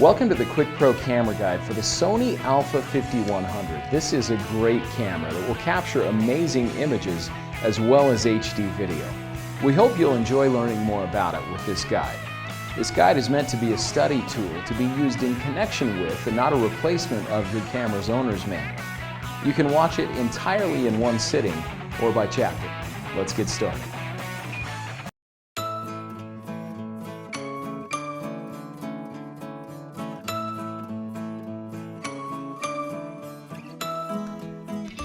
Welcome to the QuickPro camera guide for the Sony a5100. This is a great camera that will capture amazing images as well as HD video. We hope you'll enjoy learning more about it with this guide. This guide is meant to be a study tool to be used in connection with and not a replacement of your camera's owner's manual. You can watch it entirely in one sitting or by chapter. Let's get started.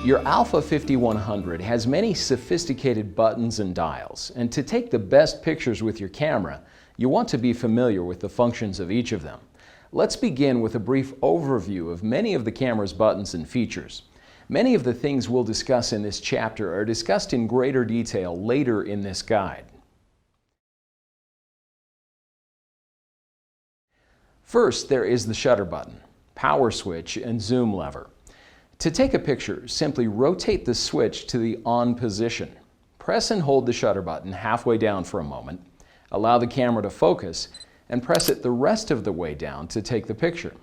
Your a5100 has many sophisticated buttons and dials, and to take the best pictures with your camera, you want to be familiar with the functions of each of them. Let's begin with a brief overview of many of the camera's buttons and features. Many of the things we'll discuss in this chapter are discussed in greater detail later in this guide. First, there is the shutter button, power switch, and zoom lever. To take a picture, simply rotate the switch to the on position. Press and hold the shutter button halfway down for a moment, allow the camera to focus, and press it the rest of the way down to take the picture.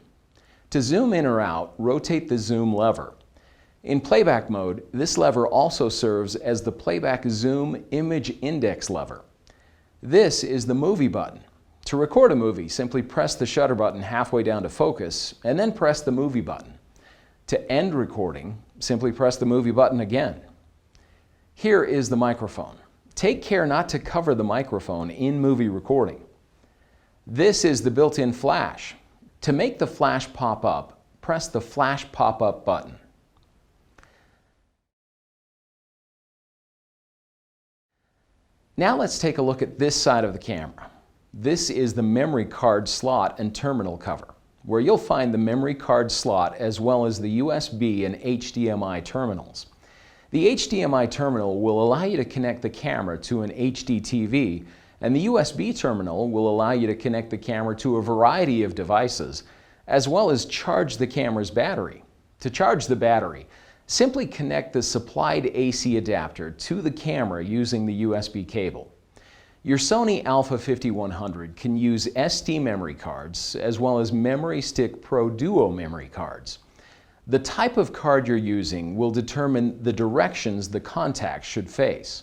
To zoom in or out, rotate the zoom lever. In playback mode, this lever also serves as the playback zoom image index lever. This is the movie button. To record a movie, simply press the shutter button halfway down to focus, and then press the movie button. To end recording, simply press the movie button again. Here is the microphone. Take care not to cover the microphone in movie recording. This is the built-in flash. To make the flash pop up, press the flash pop-up button. Now let's take a look at this side of the camera. This is the memory card slot and terminal cover, where you'll find the memory card slot as well as the USB and HDMI terminals. The HDMI terminal will allow you to connect the camera to an HD TV, and the USB terminal will allow you to connect the camera to a variety of devices, as well as charge the camera's battery. To charge the battery, simply connect the supplied AC adapter to the camera using the USB cable. Your Sony a5100 can use SD memory cards as well as Memory Stick Pro Duo memory cards. The type of card you're using will determine the directions the contacts should face.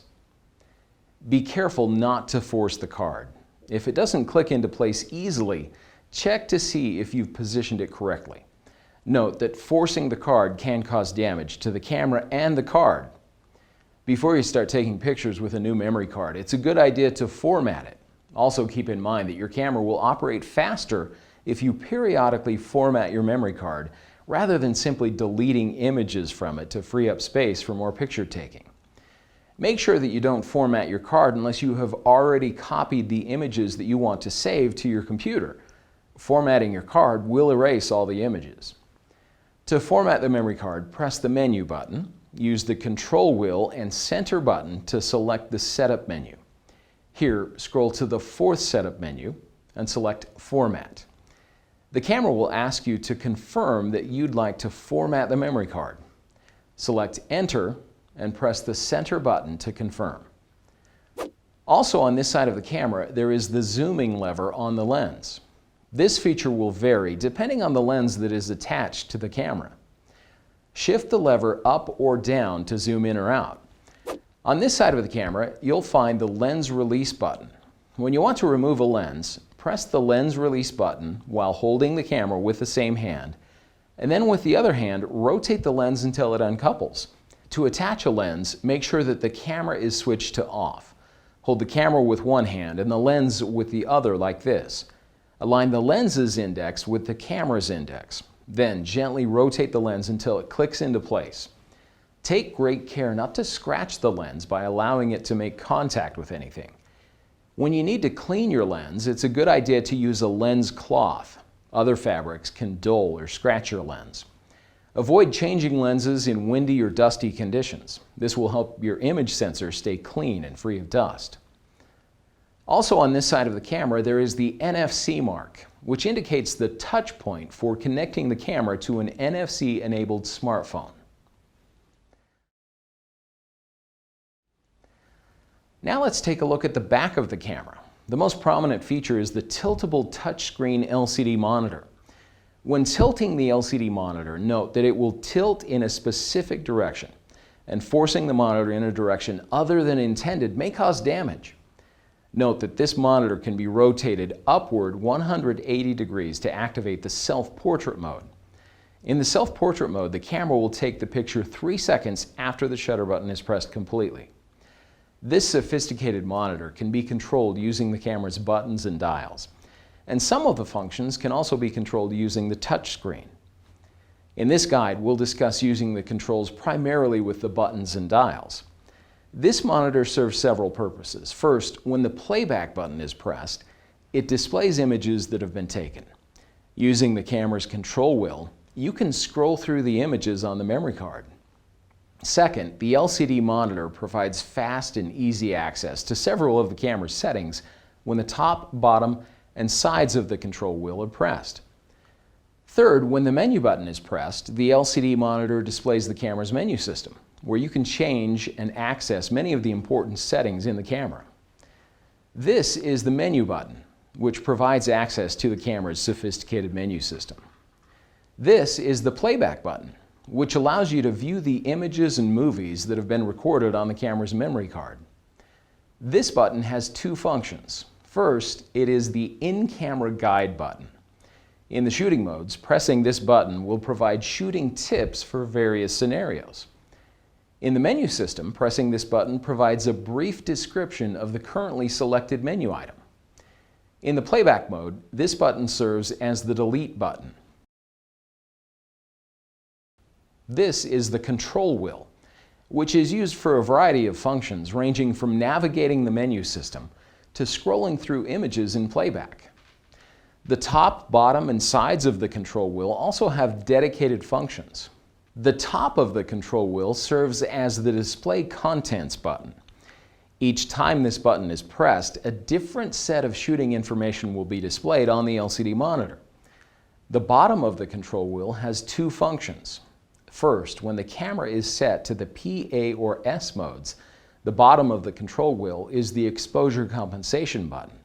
Be careful not to force the card. If it doesn't click into place easily, check to see if you've positioned it correctly. Note that forcing the card can cause damage to the camera and the card. Before you start taking pictures with a new memory card, it's a good idea to format it. Also keep in mind that your camera will operate faster if you periodically format your memory card rather than simply deleting images from it to free up space for more picture taking. Make sure that you don't format your card unless you have already copied the images that you want to save to your computer. Formatting your card will erase all the images. To format the memory card, press the menu button. Use the control wheel and center button to select the setup menu. Here, scroll to the fourth setup menu and select Format. The camera will ask you to confirm that you'd like to format the memory card. Select Enter and press the center button to confirm. Also on this side of the camera, there is the zooming lever on the lens. This feature will vary depending on the lens that is attached to the camera. Shift the lever up or down to zoom in or out. On this side of the camera, you'll find the lens release button. When you want to remove a lens, press the lens release button while holding the camera with the same hand, and then with the other hand, rotate the lens until it uncouples. To attach a lens, make sure that the camera is switched to off. Hold the camera with one hand and the lens with the other like this. Align the lens's index with the camera's index. Then gently rotate the lens until it clicks into place. Take great care not to scratch the lens by allowing it to make contact with anything. When you need to clean your lens, it's a good idea to use a lens cloth. Other fabrics can dull or scratch your lens. Avoid changing lenses in windy or dusty conditions. This will help your image sensor stay clean and free of dust. Also on this side of the camera, there is the NFC mark, which indicates the touch point for connecting the camera to an NFC-enabled smartphone. Now let's take a look at the back of the camera. The most prominent feature is the tiltable touchscreen LCD monitor. When tilting the LCD monitor, note that it will tilt in a specific direction, and forcing the monitor in a direction other than intended may cause damage. Note that this monitor can be rotated upward 180 degrees to activate the self-portrait mode. In the self-portrait mode, the camera will take the picture 3 seconds after the shutter button is pressed completely. This sophisticated monitor can be controlled using the camera's buttons and dials, and some of the functions can also be controlled using the touch screen. In this guide, we'll discuss using the controls primarily with the buttons and dials. This monitor serves several purposes. First, when the playback button is pressed, it displays images that have been taken. Using the camera's control wheel, you can scroll through the images on the memory card. Second, the LCD monitor provides fast and easy access to several of the camera's settings when the top, bottom, and sides of the control wheel are pressed. Third, when the menu button is pressed, the LCD monitor displays the camera's menu system, where you can change and access many of the important settings in the camera. This is the menu button, which provides access to the camera's sophisticated menu system. This is the playback button, which allows you to view the images and movies that have been recorded on the camera's memory card. This button has two functions. First, it is the in-camera guide button. In the shooting modes, pressing this button will provide shooting tips for various scenarios. In the menu system, pressing this button provides a brief description of the currently selected menu item. In the playback mode, this button serves as the delete button. This is the control wheel, which is used for a variety of functions ranging from navigating the menu system to scrolling through images in playback. The top, bottom, and sides of the control wheel also have dedicated functions. The top of the control wheel serves as the display contents button. Each time this button is pressed, a different set of shooting information will be displayed on the LCD monitor. The bottom of the control wheel has two functions. First, when the camera is set to the P, A, or S modes, the bottom of the control wheel is the exposure compensation button.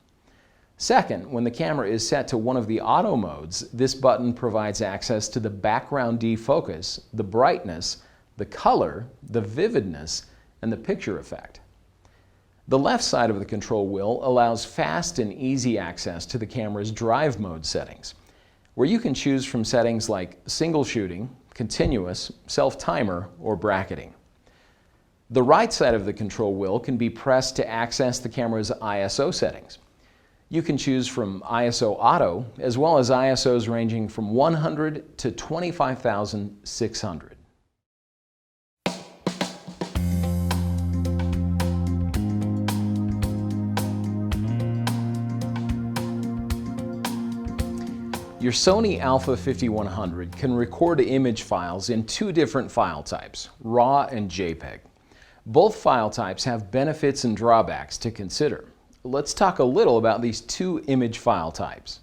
Second, when the camera is set to one of the auto modes, this button provides access to the background defocus, the brightness, the color, the vividness, and the picture effect. The left side of the control wheel allows fast and easy access to the camera's drive mode settings, where you can choose from settings like single shooting, continuous, self-timer, or bracketing. The right side of the control wheel can be pressed to access the camera's ISO settings. You can choose from ISO Auto, as well as ISOs ranging from 100 to 25,600. Your Sony a5100 can record image files in two different file types, RAW and JPEG. Both file types have benefits and drawbacks to consider. Let's talk a little about these two image file types.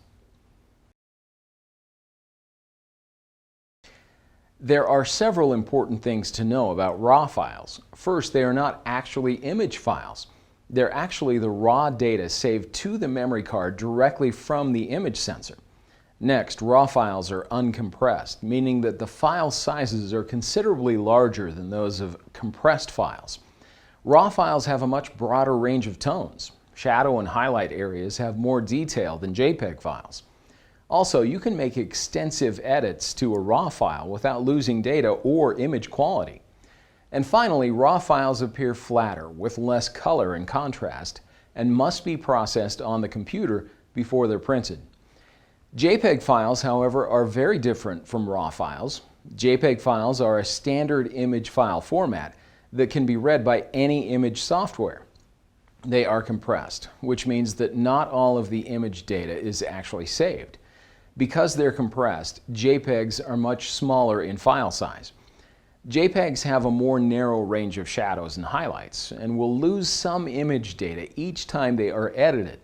There are several important things to know about RAW files. First, they are not actually image files. They're actually the raw data saved to the memory card directly from the image sensor. Next, RAW files are uncompressed, meaning that the file sizes are considerably larger than those of compressed files. RAW files have a much broader range of tones. Shadow and highlight areas have more detail than JPEG files. Also, you can make extensive edits to a RAW file without losing data or image quality. And finally, RAW files appear flatter with less color and contrast and must be processed on the computer before they're printed. JPEG files, however, are very different from RAW files. JPEG files are a standard image file format that can be read by any image software. They are compressed, which means that not all of the image data is actually saved. Because they're compressed, JPEGs are much smaller in file size. JPEGs have a more narrow range of shadows and highlights and will lose some image data each time they are edited.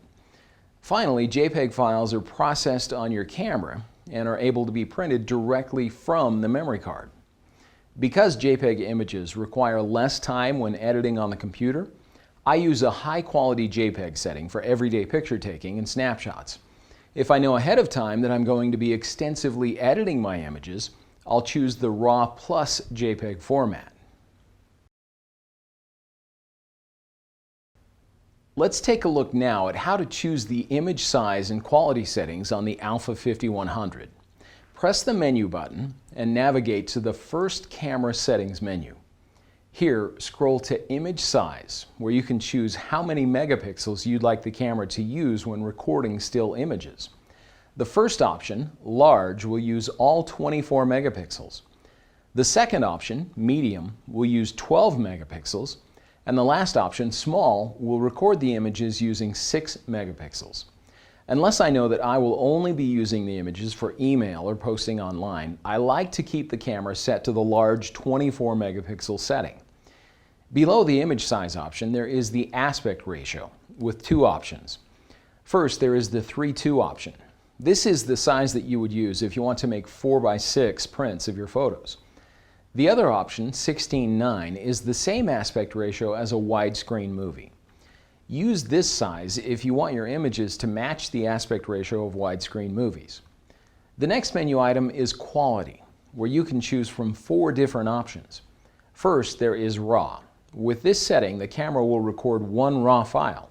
Finally, JPEG files are processed on your camera and are able to be printed directly from the memory card. Because JPEG images require less time when editing on the computer, I use a high-quality JPEG setting for everyday picture taking and snapshots. If I know ahead of time that I'm going to be extensively editing my images, I'll choose the RAW plus JPEG format. Let's take a look now at how to choose the image size and quality settings on the a5100. Press the menu button and navigate to the first camera settings menu. Here, scroll to Image Size, where you can choose how many megapixels you'd like the camera to use when recording still images. The first option, Large, will use all 24 megapixels. The second option, Medium, will use 12 megapixels. And the last option, Small, will record the images using 6 megapixels. Unless I know that I will only be using the images for email or posting online, I like to keep the camera set to the large 24 megapixel setting. Below the image size option, there is the aspect ratio with two options. First, there is the 3:2 option. This is the size that you would use if you want to make 4:6 prints of your photos. The other option, 16:9, is the same aspect ratio as a widescreen movie. Use this size if you want your images to match the aspect ratio of widescreen movies. The next menu item is Quality, where you can choose from 4 different options. First, there is RAW. With this setting, the camera will record one RAW file.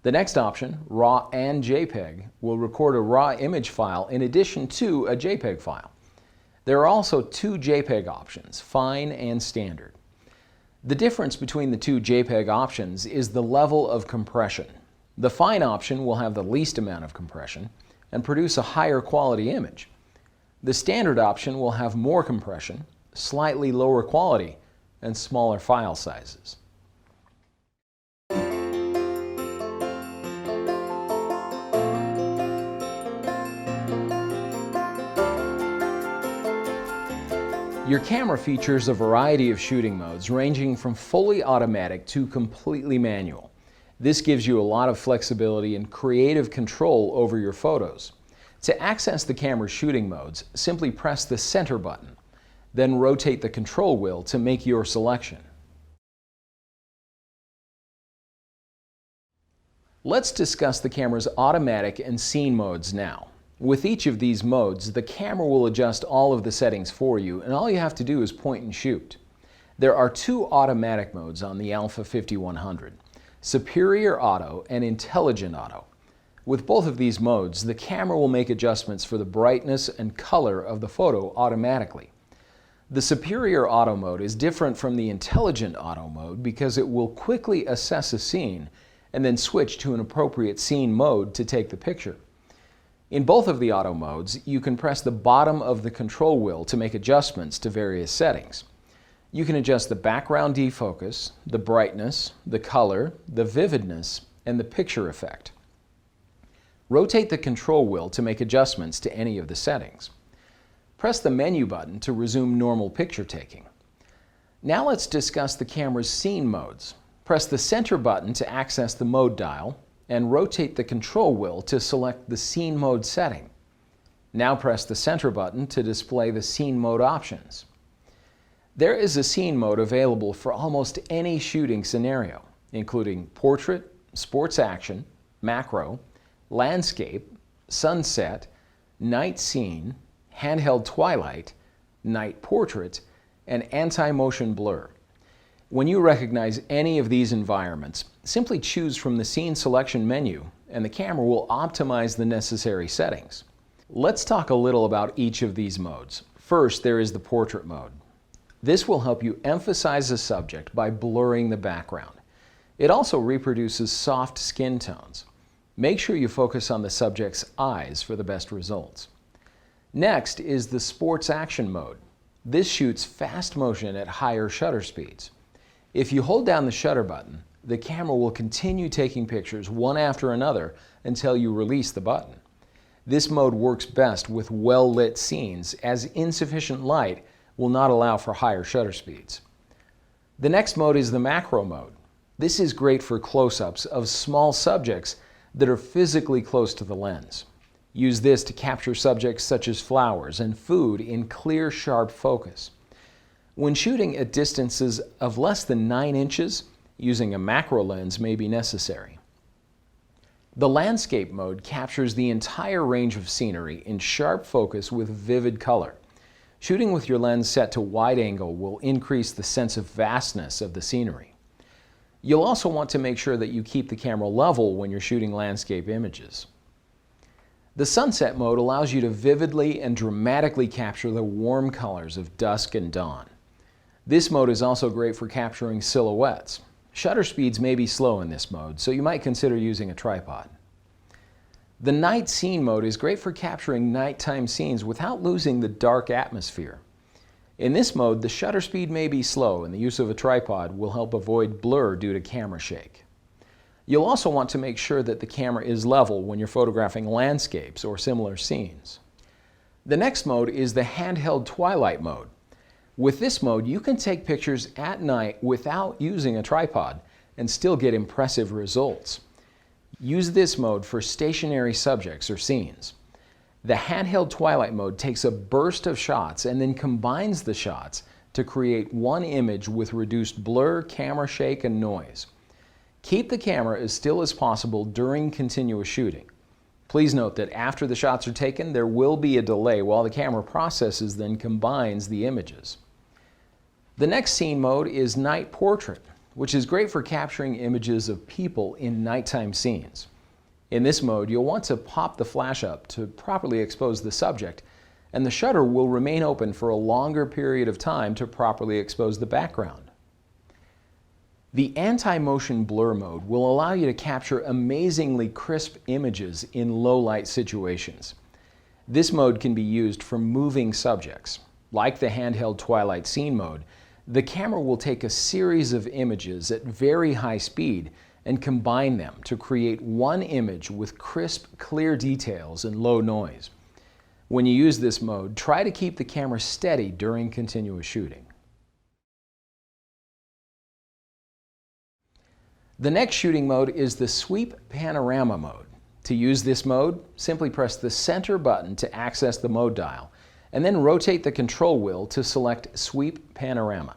The next option, RAW and JPEG, will record a RAW image file in addition to a JPEG file. There are also 2 JPEG options, Fine and Standard. The difference between the 2 JPEG options is the level of compression. The Fine option will have the least amount of compression and produce a higher quality image. The Standard option will have more compression, slightly lower quality, and smaller file sizes. Your camera features a variety of shooting modes ranging from fully automatic to completely manual. This gives you a lot of flexibility and creative control over your photos. To access the camera's shooting modes, simply press the center button, then rotate the control wheel to make your selection. Let's discuss the camera's automatic and scene modes now. With each of these modes, the camera will adjust all of the settings for you, and all you have to do is point and shoot. There are 2 automatic modes on the a5100, Superior Auto and Intelligent Auto. With both of these modes, the camera will make adjustments for the brightness and color of the photo automatically. The Superior Auto mode is different from the Intelligent Auto mode because it will quickly assess a scene and then switch to an appropriate scene mode to take the picture. In both of the auto modes, you can press the bottom of the control wheel to make adjustments to various settings. You can adjust the background defocus, the brightness, the color, the vividness, and the picture effect. Rotate the control wheel to make adjustments to any of the settings. Press the menu button to resume normal picture taking. Now let's discuss the camera's scene modes. Press the center button to access the mode dial, and rotate the control wheel to select the scene mode setting. Now press the center button to display the scene mode options. There is a scene mode available for almost any shooting scenario, including portrait, sports action, macro, landscape, sunset, night scene, handheld twilight, night portrait, and anti-motion blur. When you recognize any of these environments, simply choose from the Scene Selection menu and the camera will optimize the necessary settings. Let's talk a little about each of these modes. First, there is the Portrait mode. This will help you emphasize a subject by blurring the background. It also reproduces soft skin tones. Make sure you focus on the subject's eyes for the best results. Next is the Sports Action mode. This shoots fast motion at higher shutter speeds. If you hold down the shutter button, the camera will continue taking pictures one after another until you release the button. This mode works best with well-lit scenes, as insufficient light will not allow for higher shutter speeds. The next mode is the Macro mode. This is great for close-ups of small subjects that are physically close to the lens. Use this to capture subjects such as flowers and food in clear, sharp focus. When shooting at distances of less than 9 inches, using a macro lens may be necessary. The landscape mode captures the entire range of scenery in sharp focus with vivid color. Shooting with your lens set to wide angle will increase the sense of vastness of the scenery. You'll also want to make sure that you keep the camera level when you're shooting landscape images. The sunset mode allows you to vividly and dramatically capture the warm colors of dusk and dawn. This mode is also great for capturing silhouettes. Shutter speeds may be slow in this mode, so you might consider using a tripod. The night scene mode is great for capturing nighttime scenes without losing the dark atmosphere. In this mode, the shutter speed may be slow, and the use of a tripod will help avoid blur due to camera shake. You'll also want to make sure that the camera is level when you're photographing landscapes or similar scenes. The next mode is the handheld twilight mode. With this mode, you can take pictures at night without using a tripod and still get impressive results. Use this mode for stationary subjects or scenes. The handheld twilight mode takes a burst of shots and then combines the shots to create one image with reduced blur, camera shake, and noise. Keep the camera as still as possible during continuous shooting. Please note that after the shots are taken, there will be a delay while the camera processes then combines the images. The next scene mode is night portrait, which is great for capturing images of people in nighttime scenes. In this mode, you'll want to pop the flash up to properly expose the subject, and the shutter will remain open for a longer period of time to properly expose the background. The anti-motion blur mode will allow you to capture amazingly crisp images in low-light situations. This mode can be used for moving subjects. Like the handheld twilight scene mode, the camera will take a series of images at very high speed and combine them to create one image with crisp, clear details and low noise. When you use this mode, try to keep the camera steady during continuous shooting. The next shooting mode is the sweep panorama mode. To use this mode, simply press the center button to access the mode dial, and then rotate the control wheel to select Sweep Panorama.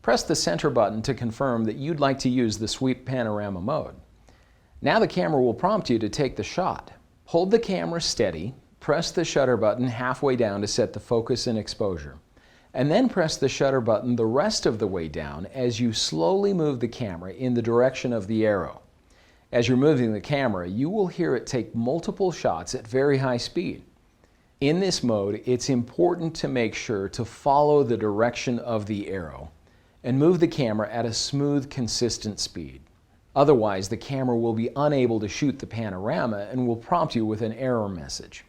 Press the center button to confirm that you'd like to use the Sweep Panorama mode. Now the camera will prompt you to take the shot. Hold the camera steady, press the shutter button halfway down to set the focus and exposure, and then press the shutter button the rest of the way down as you slowly move the camera in the direction of the arrow. As you're moving the camera, you will hear it take multiple shots at very high speed. In this mode, it's important to make sure to follow the direction of the arrow and move the camera at a smooth, consistent speed. Otherwise, the camera will be unable to shoot the panorama and will prompt you with an error message.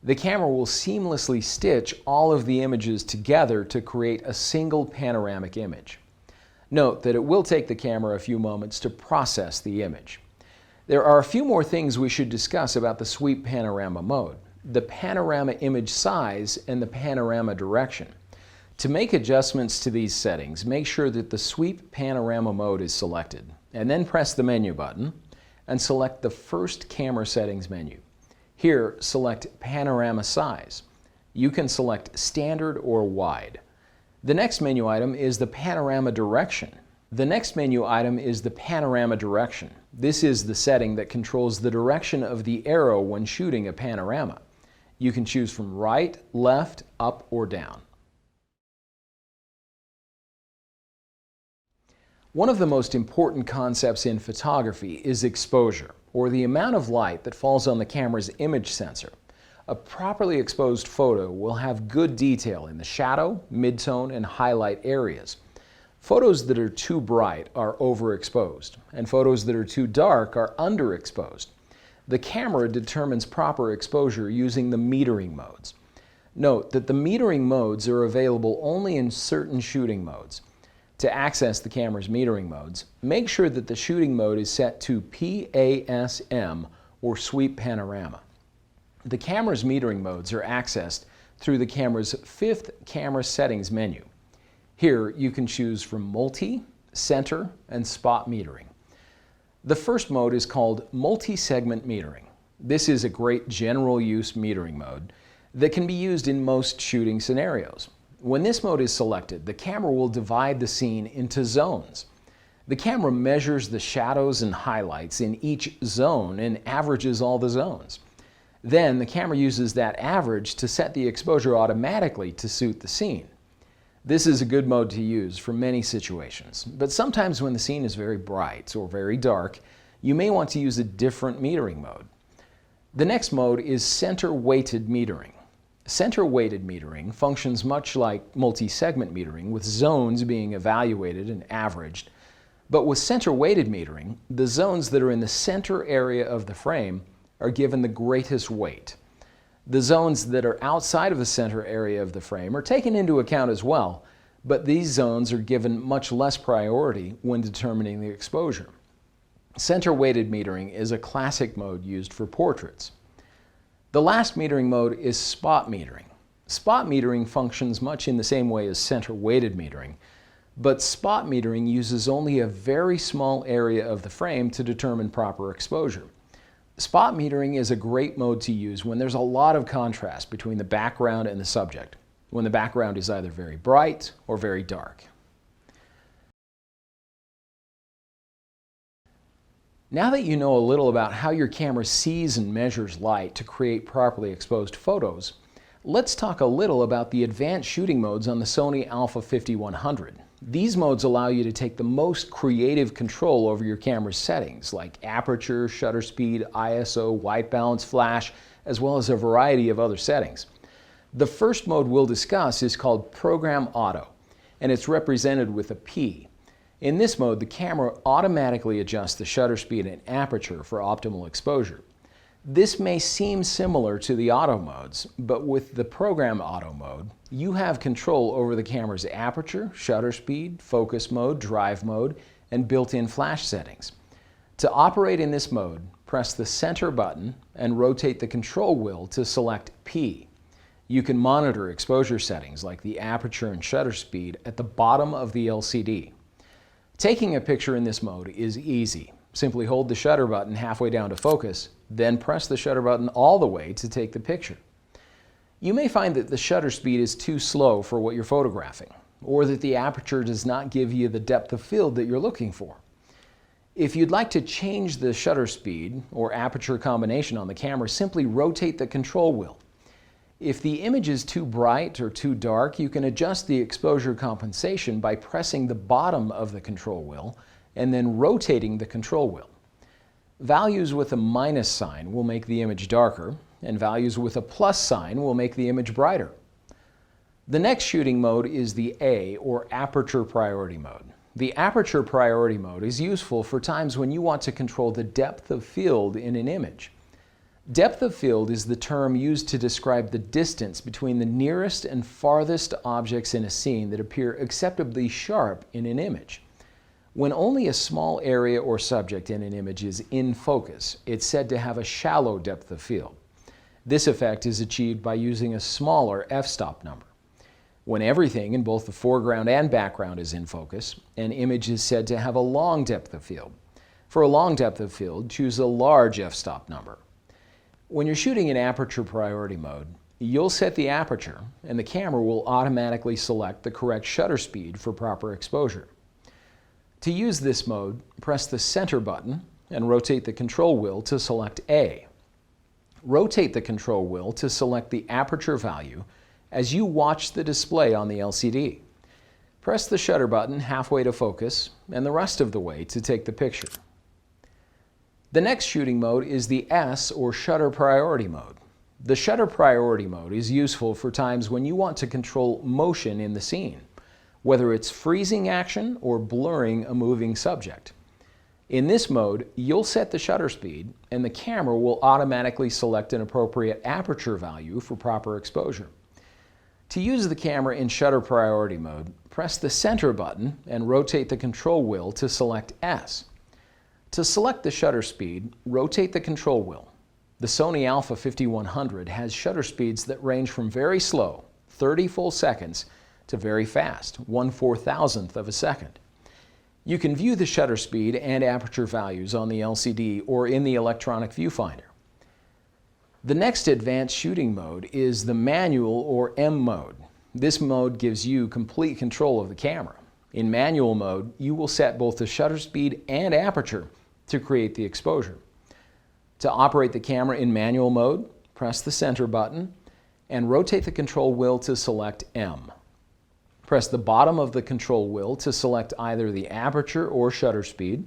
The camera will seamlessly stitch all of the images together to create a single panoramic image. Note that it will take the camera a few moments to process the image. There are a few more things we should discuss about the Sweep Panorama mode: the panorama image size and the panorama direction. To make adjustments to these settings, make sure that the Sweep Panorama mode is selected, and then press the menu button and select the first camera settings menu. Here, select Panorama Size. You can select Standard or Wide. The next menu item is the Panorama Direction. This is the setting that controls the direction of the arrow when shooting a panorama. You can choose from right, left, up, or down. One of the most important concepts in photography is exposure, or the amount of light that falls on the camera's image sensor. A properly exposed photo will have good detail in the shadow, midtone, and highlight areas. Photos that are too bright are overexposed, and photos that are too dark are underexposed. The camera determines proper exposure using the metering modes. Note that the metering modes are available only in certain shooting modes. To access the camera's metering modes, make sure that the shooting mode is set to PASM or Sweep Panorama. The camera's metering modes are accessed through the camera's fifth camera settings menu. Here you can choose from multi, center, and spot metering. The first mode is called multi-segment metering. This is a great general use metering mode that can be used in most shooting scenarios. When this mode is selected, the camera will divide the scene into zones. The camera measures the shadows and highlights in each zone and averages all the zones. Then the camera uses that average to set the exposure automatically to suit the scene. This is a good mode to use for many situations, but sometimes when the scene is very bright or very dark, you may want to use a different metering mode. The next mode is center-weighted metering. Center-weighted metering functions much like multi-segment metering, with zones being evaluated and averaged. But with center-weighted metering, the zones that are in the center area of the frame are given the greatest weight. The zones that are outside of the center area of the frame are taken into account as well, but these zones are given much less priority when determining the exposure. Center-weighted metering is a classic mode used for portraits. The last metering mode is spot metering. Spot metering functions much in the same way as center-weighted metering, but spot metering uses only a very small area of the frame to determine proper exposure. Spot metering is a great mode to use when there's a lot of contrast between the background and the subject, when the background is either very bright or very dark. Now that you know a little about how your camera sees and measures light to create properly exposed photos, let's talk a little about the advanced shooting modes on the Sony a5100. These modes allow you to take the most creative control over your camera's settings, like aperture, shutter speed, ISO, white balance, flash, as well as a variety of other settings. The first mode we'll discuss is called Program Auto, and it's represented with a P. In this mode, the camera automatically adjusts the shutter speed and aperture for optimal exposure. This may seem similar to the auto modes, but with the Program Auto mode, you have control over the camera's aperture, shutter speed, focus mode, drive mode, and built-in flash settings. To operate in this mode, press the center button and rotate the control wheel to select P. You can monitor exposure settings like the aperture and shutter speed at the bottom of the LCD. Taking a picture in this mode is easy. Simply hold the shutter button halfway down to focus, then press the shutter button all the way to take the picture. You may find that the shutter speed is too slow for what you're photographing, or that the aperture does not give you the depth of field that you're looking for. If you'd like to change the shutter speed or aperture combination on the camera, simply rotate the control wheel. If the image is too bright or too dark, you can adjust the exposure compensation by pressing the bottom of the control wheel and then rotating the control wheel. Values with a minus sign will make the image darker, and values with a plus sign will make the image brighter. The next shooting mode is the A, or Aperture Priority mode. The Aperture Priority mode is useful for times when you want to control the depth of field in an image. Depth of field is the term used to describe the distance between the nearest and farthest objects in a scene that appear acceptably sharp in an image. When only a small area or subject in an image is in focus, it's said to have a shallow depth of field. This effect is achieved by using a smaller f-stop number. When everything in both the foreground and background is in focus, an image is said to have a long depth of field. For a long depth of field, choose a large f-stop number. When you're shooting in Aperture Priority mode, you'll set the aperture, and the camera will automatically select the correct shutter speed for proper exposure. To use this mode, press the center button and rotate the control wheel to select A. Rotate the control wheel to select the aperture value as you watch the display on the LCD. Press the shutter button halfway to focus and the rest of the way to take the picture. The next shooting mode is the S, or Shutter Priority mode. The Shutter Priority mode is useful for times when you want to control motion in the scene, whether it's freezing action or blurring a moving subject. In this mode, you'll set the shutter speed and the camera will automatically select an appropriate aperture value for proper exposure. To use the camera in Shutter Priority mode, press the center button and rotate the control wheel to select S. To select the shutter speed, rotate the control wheel. The Sony a5100 has shutter speeds that range from very slow, 30 full seconds, to very fast, 1/4000th of a second. You can view the shutter speed and aperture values on the LCD or in the electronic viewfinder. The next advanced shooting mode is the Manual, or M mode. This mode gives you complete control of the camera. In manual mode, you will set both the shutter speed and aperture to create the exposure. To operate the camera in manual mode, press the center button and rotate the control wheel to select M. Press the bottom of the control wheel to select either the aperture or shutter speed.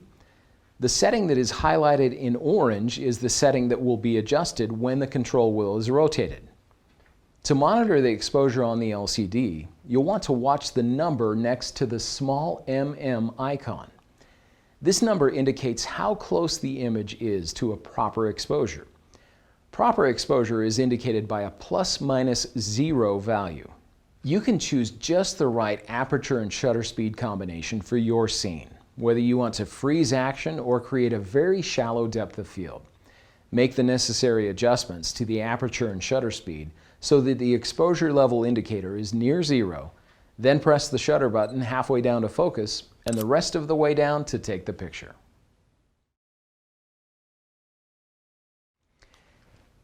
The setting that is highlighted in orange is the setting that will be adjusted when the control wheel is rotated. To monitor the exposure on the LCD, you'll want to watch the number next to the small mm icon. This number indicates how close the image is to a proper exposure. Proper exposure is indicated by a ±0 value. You can choose just the right aperture and shutter speed combination for your scene, whether you want to freeze action or create a very shallow depth of field. Make the necessary adjustments to the aperture and shutter speed so that the exposure level indicator is near 0, then press the shutter button halfway down to focus and the rest of the way down to take the picture.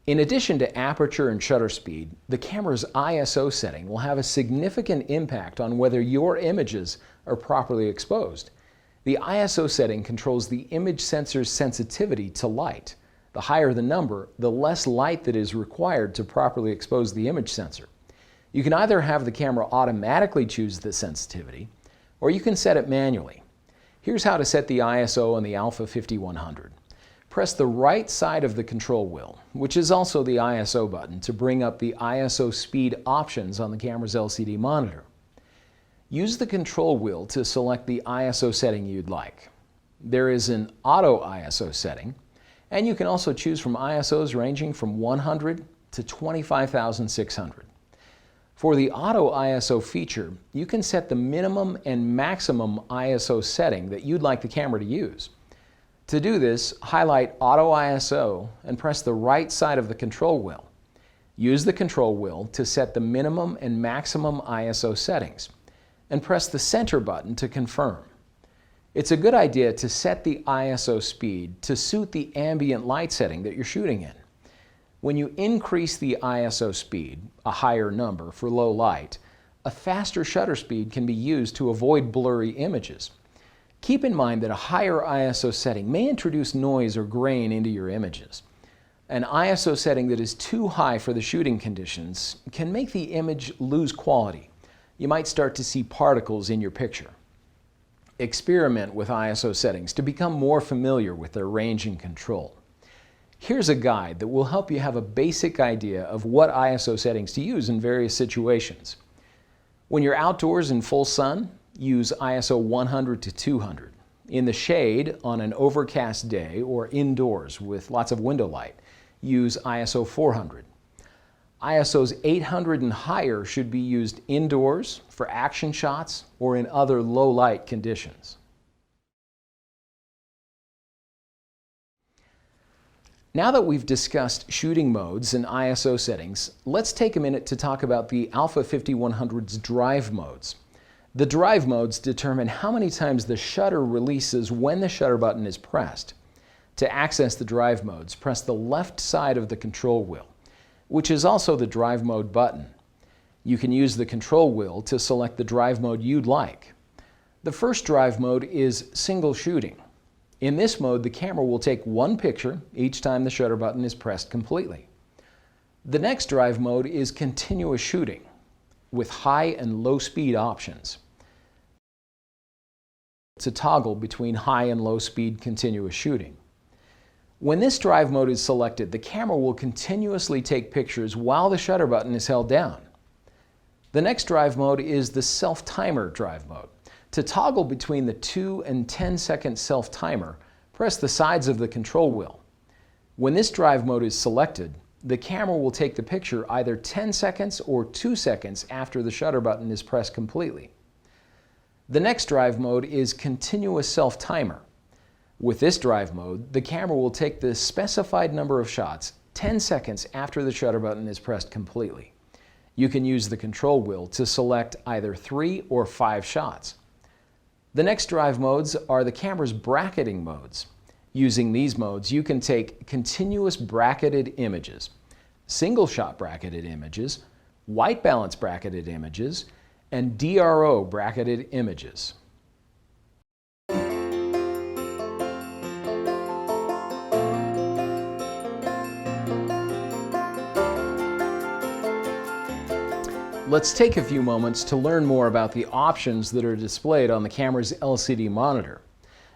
In addition to aperture and shutter speed, the camera's ISO setting will have a significant impact on whether your images are properly exposed. The ISO setting controls the image sensor's sensitivity to light. The higher the number, the less light that is required to properly expose the image sensor. You can either have the camera automatically choose the sensitivity, or you can set it manually. Here's how to set the ISO on the a5100. Press the right side of the control wheel, which is also the ISO button, to bring up the ISO speed options on the camera's LCD monitor. Use the control wheel to select the ISO setting you'd like. There is an auto ISO setting, and you can also choose from ISOs ranging from 100 to 25,600. For the auto ISO feature, you can set the minimum and maximum ISO setting that you'd like the camera to use. To do this, highlight Auto ISO and press the right side of the control wheel. Use the control wheel to set the minimum and maximum ISO settings, and press the center button to confirm. It's a good idea to set the ISO speed to suit the ambient light setting that you're shooting in. When you increase the ISO speed, a higher number for low light, a faster shutter speed can be used to avoid blurry images. Keep in mind that a higher ISO setting may introduce noise or grain into your images. An ISO setting that is too high for the shooting conditions can make the image lose quality. You might start to see particles in your picture. Experiment with ISO settings to become more familiar with their range and control. Here's a guide that will help you have a basic idea of what ISO settings to use in various situations. When you're outdoors in full sun, use ISO 100 to 200. In the shade, on an overcast day, or indoors with lots of window light, use ISO 400. ISOs 800 and higher should be used indoors for action shots or in other low light conditions. Now that we've discussed shooting modes and ISO settings, let's take a minute to talk about the a5100's drive modes. The drive modes determine how many times the shutter releases when the shutter button is pressed. To access the drive modes, press the left side of the control wheel, which is also the drive mode button. You can use the control wheel to select the drive mode you'd like. The first drive mode is single shooting. In this mode, the camera will take one picture each time the shutter button is pressed completely. The next drive mode is continuous shooting with high and low speed options. To toggle between high and low speed continuous shooting. When this drive mode is selected, the camera will continuously take pictures while the shutter button is held down. The next drive mode is the self-timer drive mode. To toggle between the 2 and 10-second self-timer, press the sides of the control wheel. When this drive mode is selected, the camera will take the picture either 10 seconds or 2 seconds after the shutter button is pressed completely. The next drive mode is continuous self-timer. With this drive mode, the camera will take the specified number of shots 10 seconds after the shutter button is pressed completely. You can use the control wheel to select either 3 or 5 shots. The next drive modes are the camera's bracketing modes. Using these modes, you can take continuous bracketed images, single shot bracketed images, white balance bracketed images, and DRO bracketed images. Let's take a few moments to learn more about the options that are displayed on the camera's LCD monitor.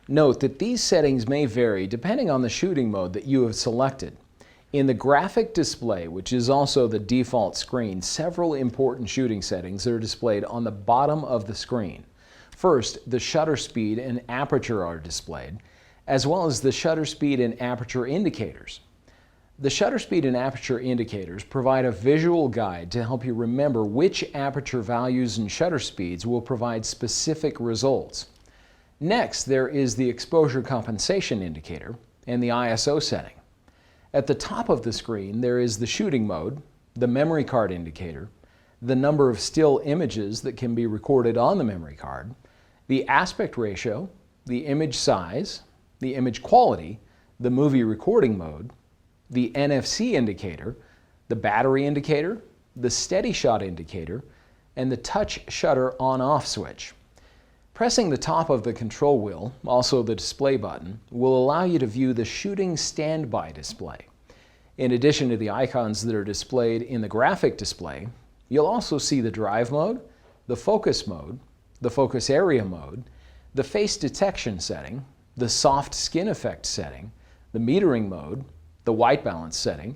Note that these settings may vary depending on the shooting mode that you have selected. In the graphic display, which is also the default screen, several important shooting settings are displayed on the bottom of the screen. First, the shutter speed and aperture are displayed, as well as the shutter speed and aperture indicators. The shutter speed and aperture indicators provide a visual guide to help you remember which aperture values and shutter speeds will provide specific results. Next, there is the exposure compensation indicator and the ISO setting. At the top of the screen, there is the shooting mode, the memory card indicator, the number of still images that can be recorded on the memory card, the aspect ratio, the image size, the image quality, the movie recording mode, the NFC indicator, the battery indicator, the steady shot indicator, and the touch shutter on-off switch. Pressing the top of the control wheel, also the display button, will allow you to view the shooting standby display. In addition to the icons that are displayed in the graphic display, you'll also see the drive mode, the focus area mode, the face detection setting, the soft skin effect setting, the metering mode, the white balance setting,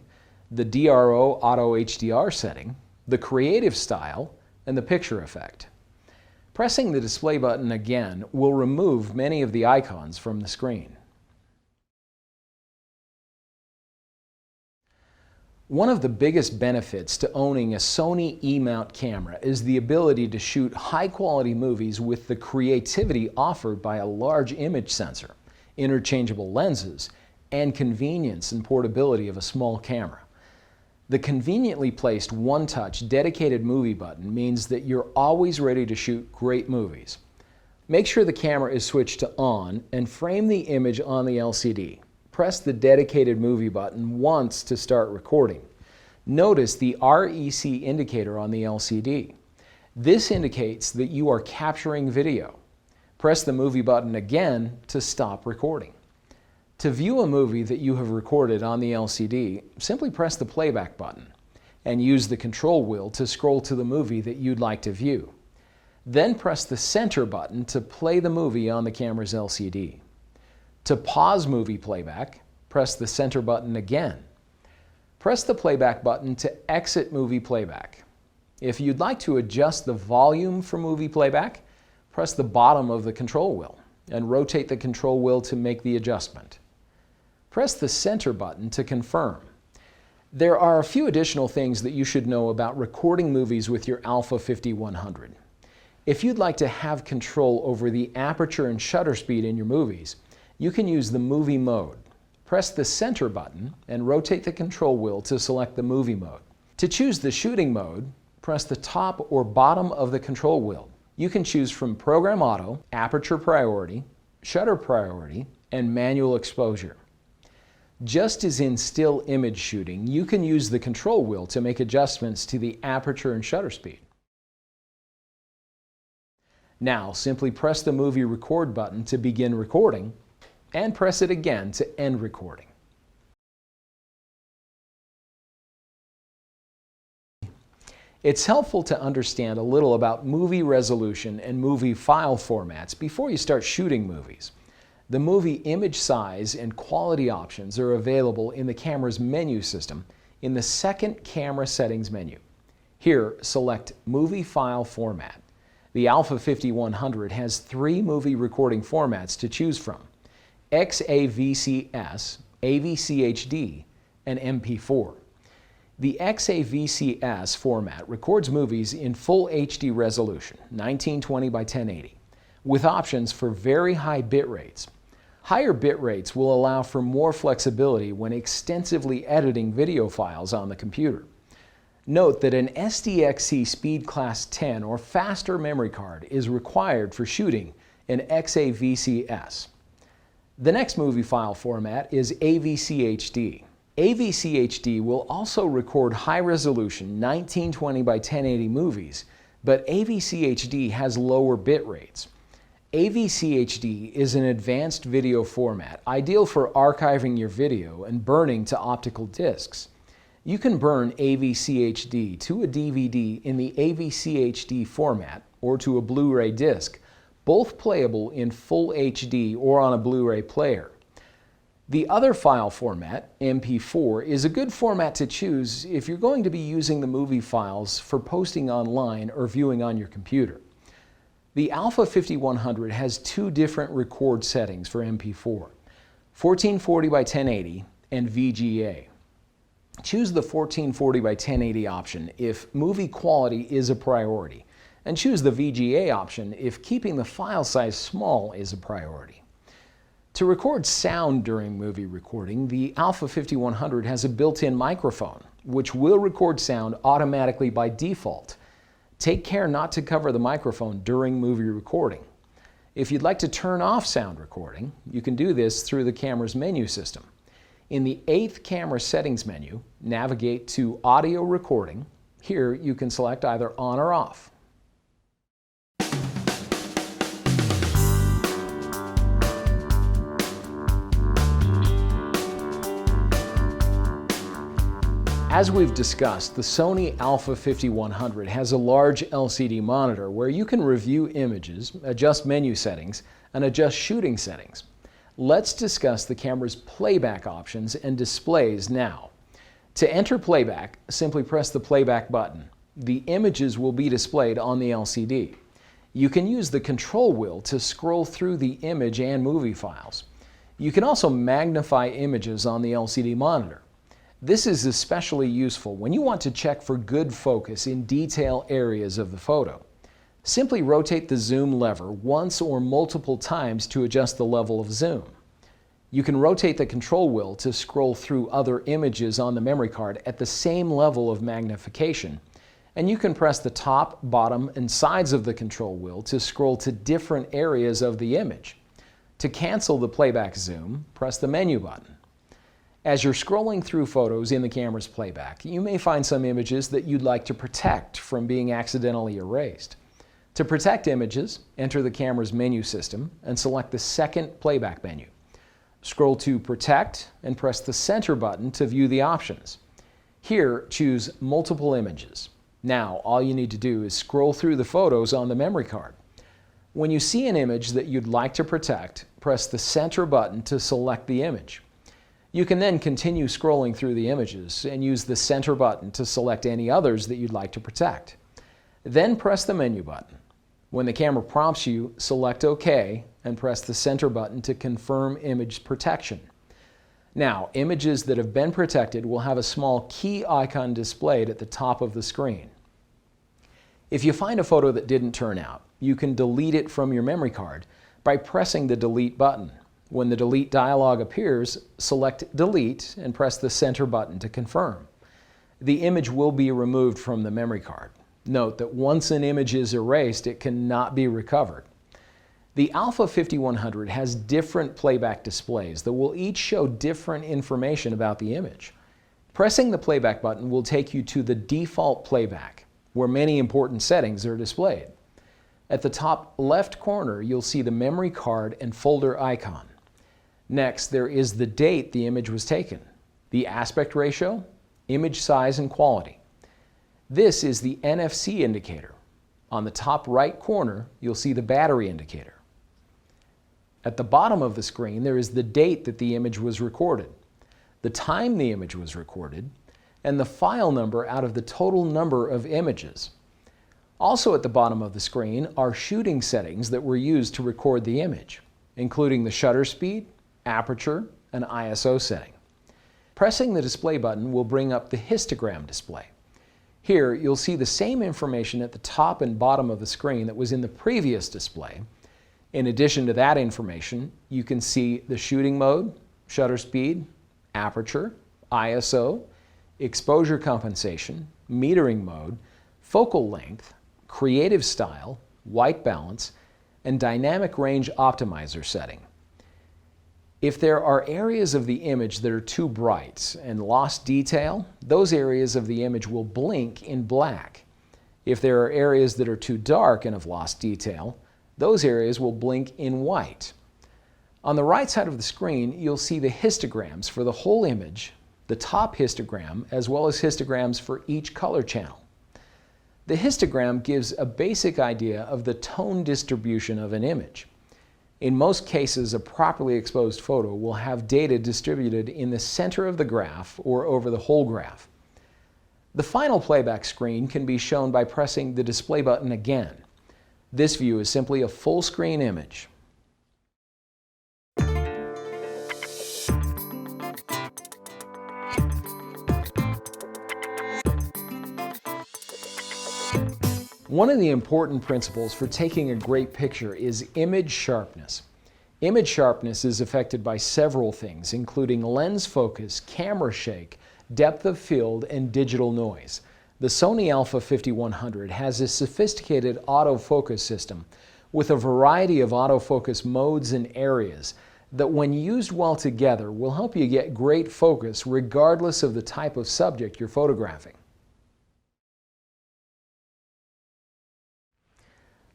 the DRO Auto HDR setting, the creative style, and the picture effect. Pressing the display button again will remove many of the icons from the screen. One of the biggest benefits to owning a Sony E-mount camera is the ability to shoot high-quality movies with the creativity offered by a large image sensor, interchangeable lenses, and convenience and portability of a small camera. The conveniently placed one-touch dedicated movie button means that you're always ready to shoot great movies. Make sure the camera is switched to on and frame the image on the LCD. Press the dedicated movie button once to start recording. Notice the REC indicator on the LCD. This indicates that you are capturing video. Press the movie button again to stop recording. To view a movie that you have recorded on the LCD, simply press the Playback button and use the control wheel to scroll to the movie that you'd like to view. Then press the Center button to play the movie on the camera's LCD. To pause movie playback, press the Center button again. Press the Playback button to exit movie playback. If you'd like to adjust the volume for movie playback, press the bottom of the control wheel and rotate the control wheel to make the adjustment. Press the Center button to confirm. There are a few additional things that you should know about recording movies with your a5100. If you'd like to have control over the aperture and shutter speed in your movies, you can use the movie mode. Press the Center button and rotate the control wheel to select the movie mode. To choose the shooting mode, press the top or bottom of the control wheel. You can choose from Program Auto, Aperture Priority, Shutter Priority, and Manual Exposure. Just as in still image shooting, you can use the control wheel to make adjustments to the aperture and shutter speed. Now, simply press the movie record button to begin recording and press it again to end recording. It's helpful to understand a little about movie resolution and movie file formats before you start shooting movies. The movie image size and quality options are available in the camera's menu system in the second camera settings menu. Here, select Movie File Format. The a5100 has 3 movie recording formats to choose from: XAVCS, AVCHD, and MP4. The XAVCS format records movies in full HD resolution, 1920 by 1080, with options for very high bit rates. Higher bit rates will allow for more flexibility when extensively editing video files on the computer. Note that an SDXC Speed Class 10 or faster memory card is required for shooting in XAVCS. The next movie file format is AVCHD. AVCHD will also record high-resolution 1920 by 1080 movies, but AVCHD has lower bit rates. AVCHD is an advanced video format ideal for archiving your video and burning to optical discs. You can burn AVCHD to a DVD in the AVCHD format or to a Blu-ray disc, both playable in full HD or on a Blu-ray player. The other file format, MP4, is a good format to choose if you're going to be using the movie files for posting online or viewing on your computer. The a5100 has two different record settings for MP4, 1440 by 1080 and VGA. Choose the 1440 by 1080 option if movie quality is a priority, and choose the VGA option if keeping the file size small is a priority. To record sound during movie recording, the a5100 has a built-in microphone, which will record sound automatically by default. Take care not to cover the microphone during movie recording. If you'd like to turn off sound recording, you can do this through the camera's menu system. In the 8th camera settings menu, navigate to Audio Recording. Here you can select either on or off. As we've discussed, the Sony a5100 has a large LCD monitor where you can review images, adjust menu settings, and adjust shooting settings. Let's discuss the camera's playback options and displays now. To enter playback, simply press the playback button. The images will be displayed on the LCD. You can use the control wheel to scroll through the image and movie files. You can also magnify images on the LCD monitor. This is especially useful when you want to check for good focus in detail areas of the photo. Simply rotate the zoom lever once or multiple times to adjust the level of zoom. You can rotate the control wheel to scroll through other images on the memory card at the same level of magnification, and you can press the top, bottom, and sides of the control wheel to scroll to different areas of the image. To cancel the playback zoom, press the menu button. As you're scrolling through photos in the camera's playback, you may find some images that you'd like to protect from being accidentally erased. To protect images, enter the camera's menu system and select the second playback menu. Scroll to Protect and press the center button to view the options. Here, choose Multiple Images. Now, all you need to do is scroll through the photos on the memory card. When you see an image that you'd like to protect, press the center button to select the image. You can then continue scrolling through the images and use the center button to select any others that you'd like to protect. Then press the menu button. When the camera prompts you, select OK and press the center button to confirm image protection. Now, images that have been protected will have a small key icon displayed at the top of the screen. If you find a photo that didn't turn out, you can delete it from your memory card by pressing the Delete button. When the Delete dialog appears, select Delete and press the center button to confirm. The image will be removed from the memory card. Note that once an image is erased, it cannot be recovered. The a5100 has different playback displays that will each show different information about the image. Pressing the playback button will take you to the default playback, where many important settings are displayed. At the top left corner, you'll see the memory card and folder icon. Next, there is the date the image was taken, the aspect ratio, image size, and quality. This is the NFC indicator. On the top right corner, you'll see the battery indicator. At the bottom of the screen, there is the date that the image was recorded, the time the image was recorded, and the file number out of the total number of images. Also at the bottom of the screen are shooting settings that were used to record the image, including the shutter speed, aperture, and ISO setting. Pressing the display button will bring up the histogram display. Here, you'll see the same information at the top and bottom of the screen that was in the previous display. In addition to that information, you can see the shooting mode, shutter speed, aperture, ISO, exposure compensation, metering mode, focal length, creative style, white balance, and dynamic range optimizer setting. If there are areas of the image that are too bright and lost detail, those areas of the image will blink in black. If there are areas that are too dark and have lost detail, those areas will blink in white. On the right side of the screen, you'll see the histograms for the whole image, the top histogram, as well as histograms for each color channel. The histogram gives a basic idea of the tone distribution of an image. In most cases, a properly exposed photo will have data distributed in the center of the graph or over the whole graph. The final playback screen can be shown by pressing the display button again. This view is simply a full screen image. One of the important principles for taking a great picture is image sharpness. Image sharpness is affected by several things, including lens focus, camera shake, depth of field, and digital noise. The Sony a5100 has a sophisticated autofocus system with a variety of autofocus modes and areas that, when used well together, will help you get great focus regardless of the type of subject you're photographing.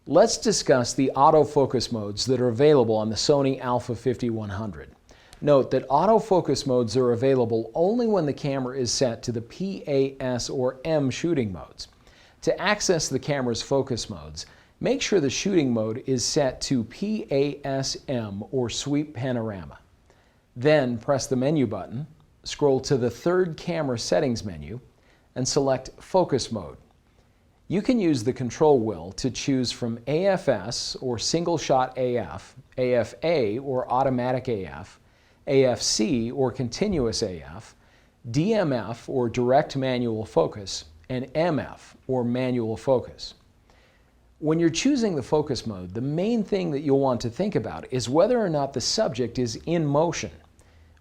Let's discuss the autofocus modes that are available on the Sony a5100. Note that autofocus modes are available only when the camera is set to the PAS or M shooting modes. To access the camera's focus modes, make sure the shooting mode is set to PAS-M or sweep panorama. Then press the menu button, scroll to the third camera settings menu, and select focus mode. You can use the control wheel to choose from AFS or single shot AF, AFA or automatic AF, AFC or continuous AF, DMF or direct manual focus, and MF or manual focus. When you're choosing the focus mode, the main thing that you'll want to think about is whether or not the subject is in motion.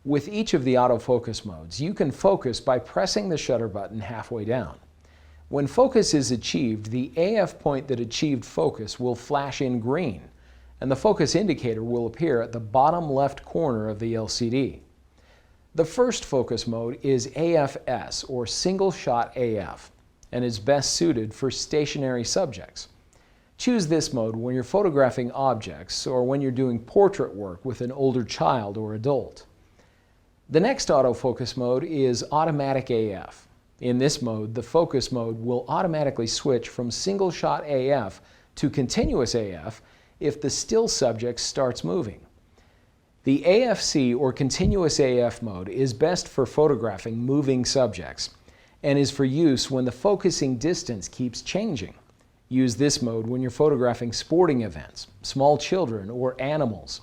With each of the autofocus modes, you can focus by pressing the shutter button halfway down. When focus is achieved, the AF point that achieved focus will flash in green, and the focus indicator will appear at the bottom left corner of the LCD. The first focus mode is AFS, or single shot AF, and is best suited for stationary subjects. Choose this mode when you're photographing objects or when you're doing portrait work with an older child or adult. The next autofocus mode is automatic AF. In this mode, the focus mode will automatically switch from single shot AF to continuous AF if the still subject starts moving. The AFC or continuous AF mode is best for photographing moving subjects and is for use when the focusing distance keeps changing. Use this mode when you're photographing sporting events, small children, or animals.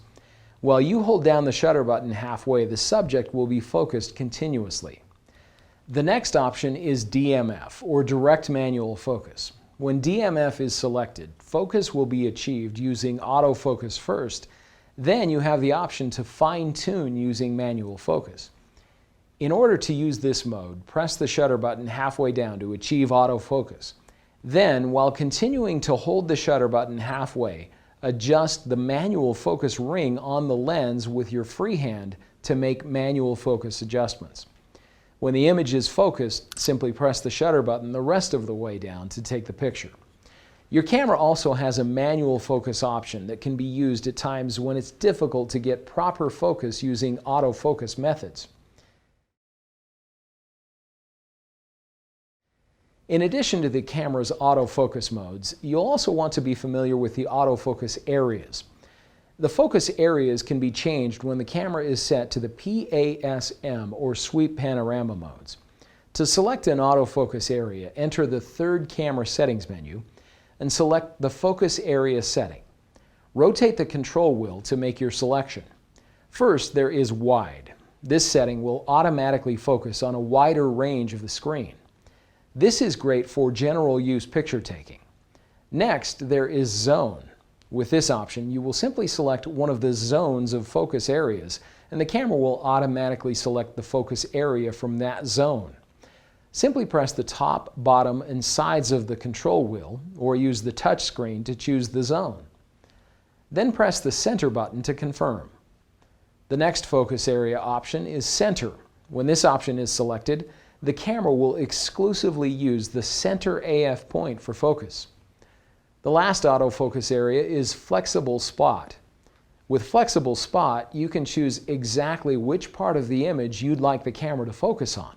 While you hold down the shutter button halfway, the subject will be focused continuously. The next option is DMF, or direct manual focus. When DMF is selected, focus will be achieved using autofocus first, then you have the option to fine-tune using manual focus. In order to use this mode, press the shutter button halfway down to achieve autofocus. Then, while continuing to hold the shutter button halfway, adjust the manual focus ring on the lens with your free hand to make manual focus adjustments. When the image is focused, simply press the shutter button the rest of the way down to take the picture. Your camera also has a manual focus option that can be used at times when it's difficult to get proper focus using autofocus methods. In addition to the camera's autofocus modes, you'll also want to be familiar with the autofocus areas. The focus areas can be changed when the camera is set to the PAS-M or sweep panorama modes. To select an autofocus area, enter the third camera settings menu and select the focus area setting. Rotate the control wheel to make your selection. First, there is wide. This setting will automatically focus on a wider range of the screen. This is great for general use picture taking. Next, there is zone. With this option, you will simply select one of the zones of focus areas, and the camera will automatically select the focus area from that zone. Simply press the top, bottom, and sides of the control wheel, or use the touch screen to choose the zone. Then press the center button to confirm. The next focus area option is center. When this option is selected, the camera will exclusively use the center AF point for focus. The last autofocus area is flexible spot. With flexible spot, you can choose exactly which part of the image you'd like the camera to focus on.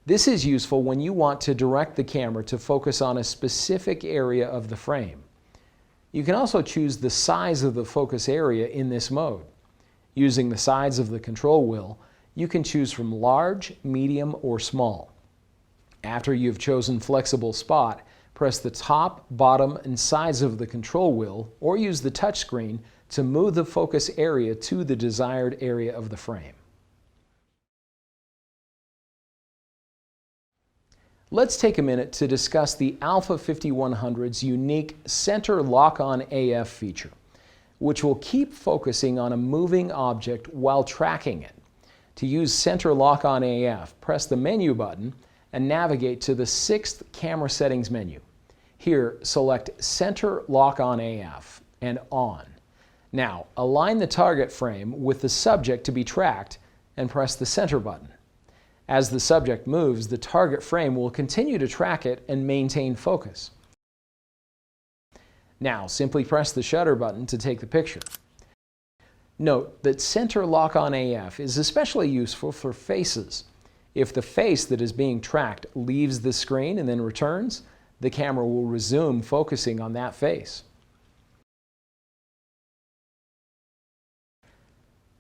This is useful when you want to direct the camera to focus on a specific area of the frame. You can also choose the size of the focus area in this mode. Using the sides of the control wheel, you can choose from large, medium, or small. After you've chosen flexible spot, press the top, bottom, and sides of the control wheel or use the touchscreen to move the focus area to the desired area of the frame. Let's take a minute to discuss the a5100's unique Center Lock-On AF feature, which will keep focusing on a moving object while tracking it. To use Center Lock-On AF, press the menu button and navigate to the 6th camera settings menu. Here, select Center Lock-On AF and On. Now, align the target frame with the subject to be tracked and press the center button. As the subject moves, the target frame will continue to track it and maintain focus. Now, simply press the shutter button to take the picture. Note that Center Lock-On AF is especially useful for faces. If the face that is being tracked leaves the screen and then returns, the camera will resume focusing on that face.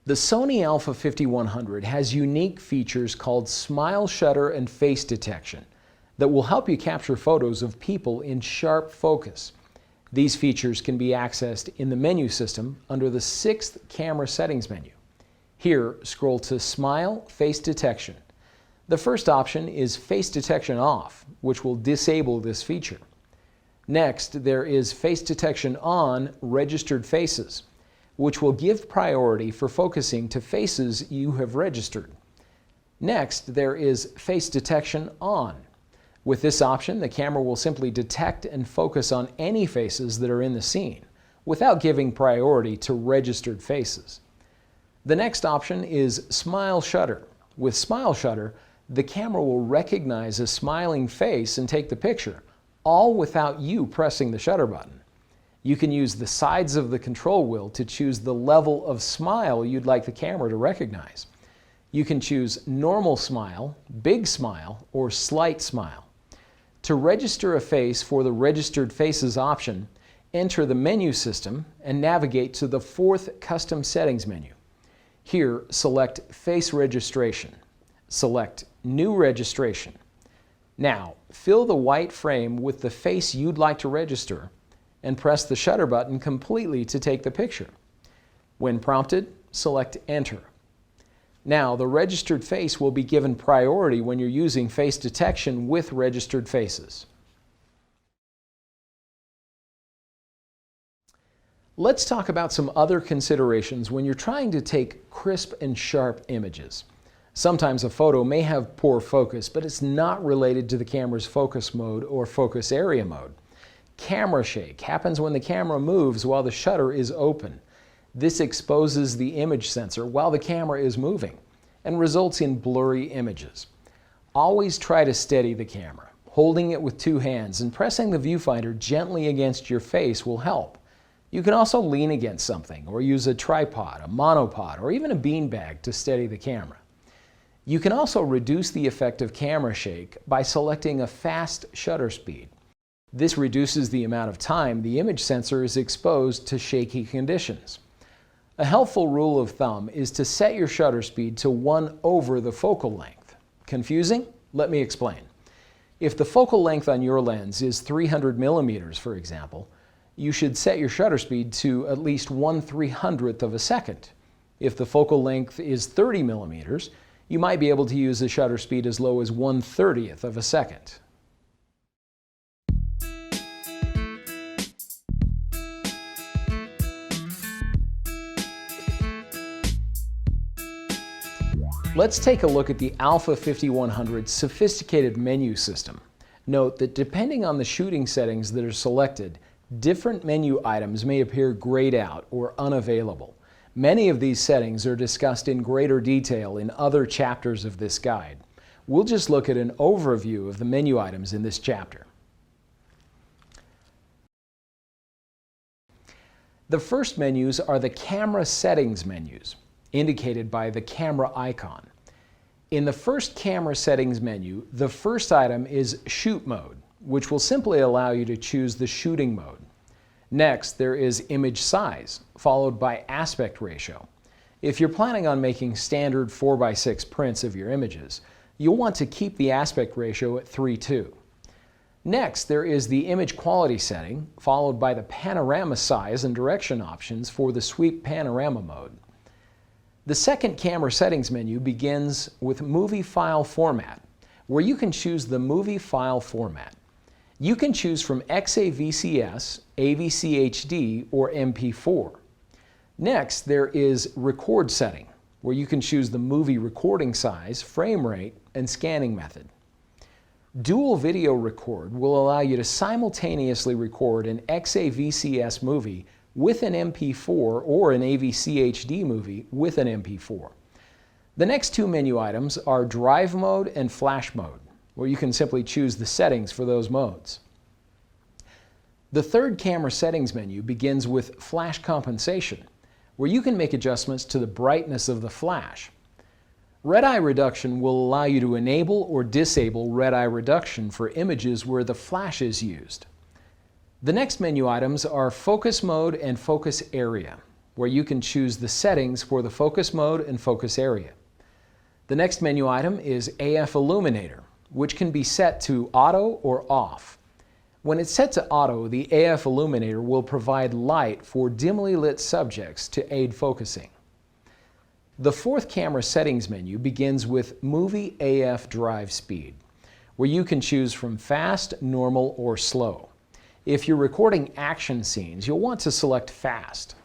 The Sony a5100 has unique features called smile shutter and face detection that will help you capture photos of people in sharp focus. These features can be accessed in the menu system under the 6th camera settings menu. Here, scroll to Smile Face Detection. The first option is Face Detection Off, which will disable this feature. Next, there is Face Detection On Registered Faces, which will give priority for focusing to faces you have registered. Next, there is Face Detection On. With this option, the camera will simply detect and focus on any faces that are in the scene, without giving priority to registered faces. The next option is Smile Shutter. With Smile Shutter, the camera will recognize a smiling face and take the picture, all without you pressing the shutter button. You can use the sides of the control wheel to choose the level of smile you'd like the camera to recognize. You can choose normal smile, big smile, or slight smile. To register a face for the Registered Faces option, enter the menu system and navigate to the 4th custom settings menu. Here, select Face Registration. Select New Registration. Now, fill the white frame with the face you'd like to register and press the shutter button completely to take the picture. When prompted, select Enter. Now, the registered face will be given priority when you're using face detection with registered faces. Let's talk about some other considerations when you're trying to take crisp and sharp images. Sometimes a photo may have poor focus, but it's not related to the camera's focus mode or focus area mode. Camera shake happens when the camera moves while the shutter is open. This exposes the image sensor while the camera is moving and results in blurry images. Always try to steady the camera. Holding it with 2 hands and pressing the viewfinder gently against your face will help. You can also lean against something or use a tripod, a monopod, or even a beanbag to steady the camera. You can also reduce the effect of camera shake by selecting a fast shutter speed. This reduces the amount of time the image sensor is exposed to shaky conditions. A helpful rule of thumb is to set your shutter speed to 1 over the focal length. Confusing? Let me explain. If the focal length on your lens is 300 millimeters, for example, you should set your shutter speed to at least 1/300th of a second. If the focal length is 30 millimeters, you might be able to use a shutter speed as low as 1/30th of a second. Let's take a look at the a5100's sophisticated menu system. Note that depending on the shooting settings that are selected, different menu items may appear grayed out or unavailable. Many of these settings are discussed in greater detail in other chapters of this guide. We'll just look at an overview of the menu items in this chapter. The first menus are the camera settings menus, indicated by the camera icon. In the first camera settings menu, the first item is shoot mode, which will simply allow you to choose the shooting mode. Next, there is image size, followed by aspect ratio. If you're planning on making standard 4x6 prints of your images, you'll want to keep the aspect ratio at 3:2. Next, there is the image quality setting, followed by the panorama size and direction options for the sweep panorama mode. The second camera settings menu begins with movie file format, where you can choose the movie file format. You can choose from XAVCS, AVCHD, or MP4. Next, there is record setting, where you can choose the movie recording size, frame rate, and scanning method. Dual video record will allow you to simultaneously record an XAVCS movie with an MP4 or an AVCHD movie with an MP4. The next two menu items are drive mode and flash mode, where you can simply choose the settings for those modes. The third camera settings menu begins with flash compensation, where you can make adjustments to the brightness of the flash. Red eye reduction will allow you to enable or disable red eye reduction for images where the flash is used. The next menu items are focus mode and focus area, where you can choose the settings for the focus mode and focus area. The next menu item is AF illuminator, which can be set to auto or off. When it's set to auto, the AF illuminator will provide light for dimly lit subjects to aid focusing. The fourth camera settings menu begins with Movie AF Drive Speed, where you can choose from fast, normal, or slow. If you're recording action scenes, you'll want to select fast.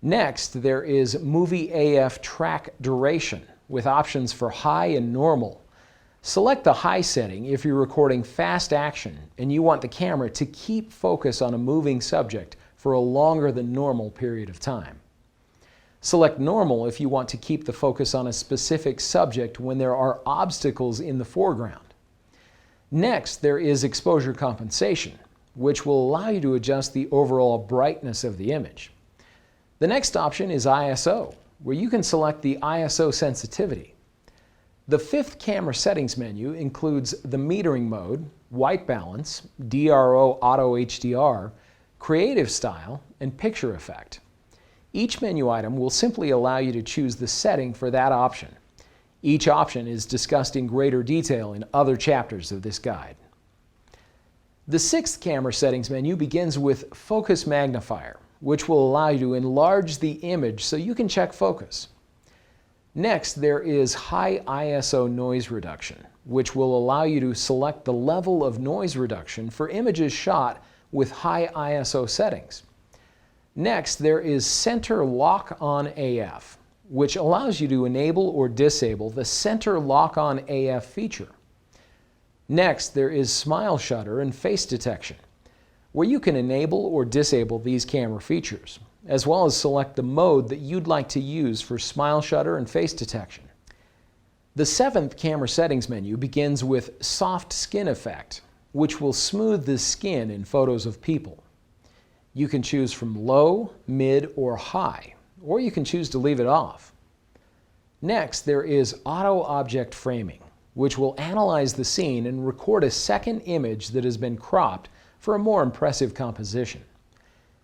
Next, there is Movie AF Track Duration, with options for high and normal. Select the high setting if you're recording fast action and you want the camera to keep focus on a moving subject for a longer than normal period of time. Select normal if you want to keep the focus on a specific subject when there are obstacles in the foreground. Next, there is exposure compensation, which will allow you to adjust the overall brightness of the image. The next option is ISO, where you can select the ISO sensitivity. The fifth camera settings menu includes the metering mode, white balance, DRO auto HDR, creative style, and picture effect. Each menu item will simply allow you to choose the setting for that option. Each option is discussed in greater detail in other chapters of this guide. The sixth camera settings menu begins with Focus Magnifier, which will allow you to enlarge the image so you can check focus. Next, there is High ISO Noise Reduction, which will allow you to select the level of noise reduction for images shot with high ISO settings. Next, there is Center Lock On AF, which allows you to enable or disable the Center Lock On AF feature. Next, there is Smile Shutter and Face Detection, where you can enable or disable these camera features, as well as select the mode that you'd like to use for Smile Shutter and Face Detection. The seventh camera settings menu begins with Soft Skin Effect, which will smooth the skin in photos of people. You can choose from low, mid, or high, or you can choose to leave it off. Next, there is Auto Object Framing, which will analyze the scene and record a second image that has been cropped for a more impressive composition.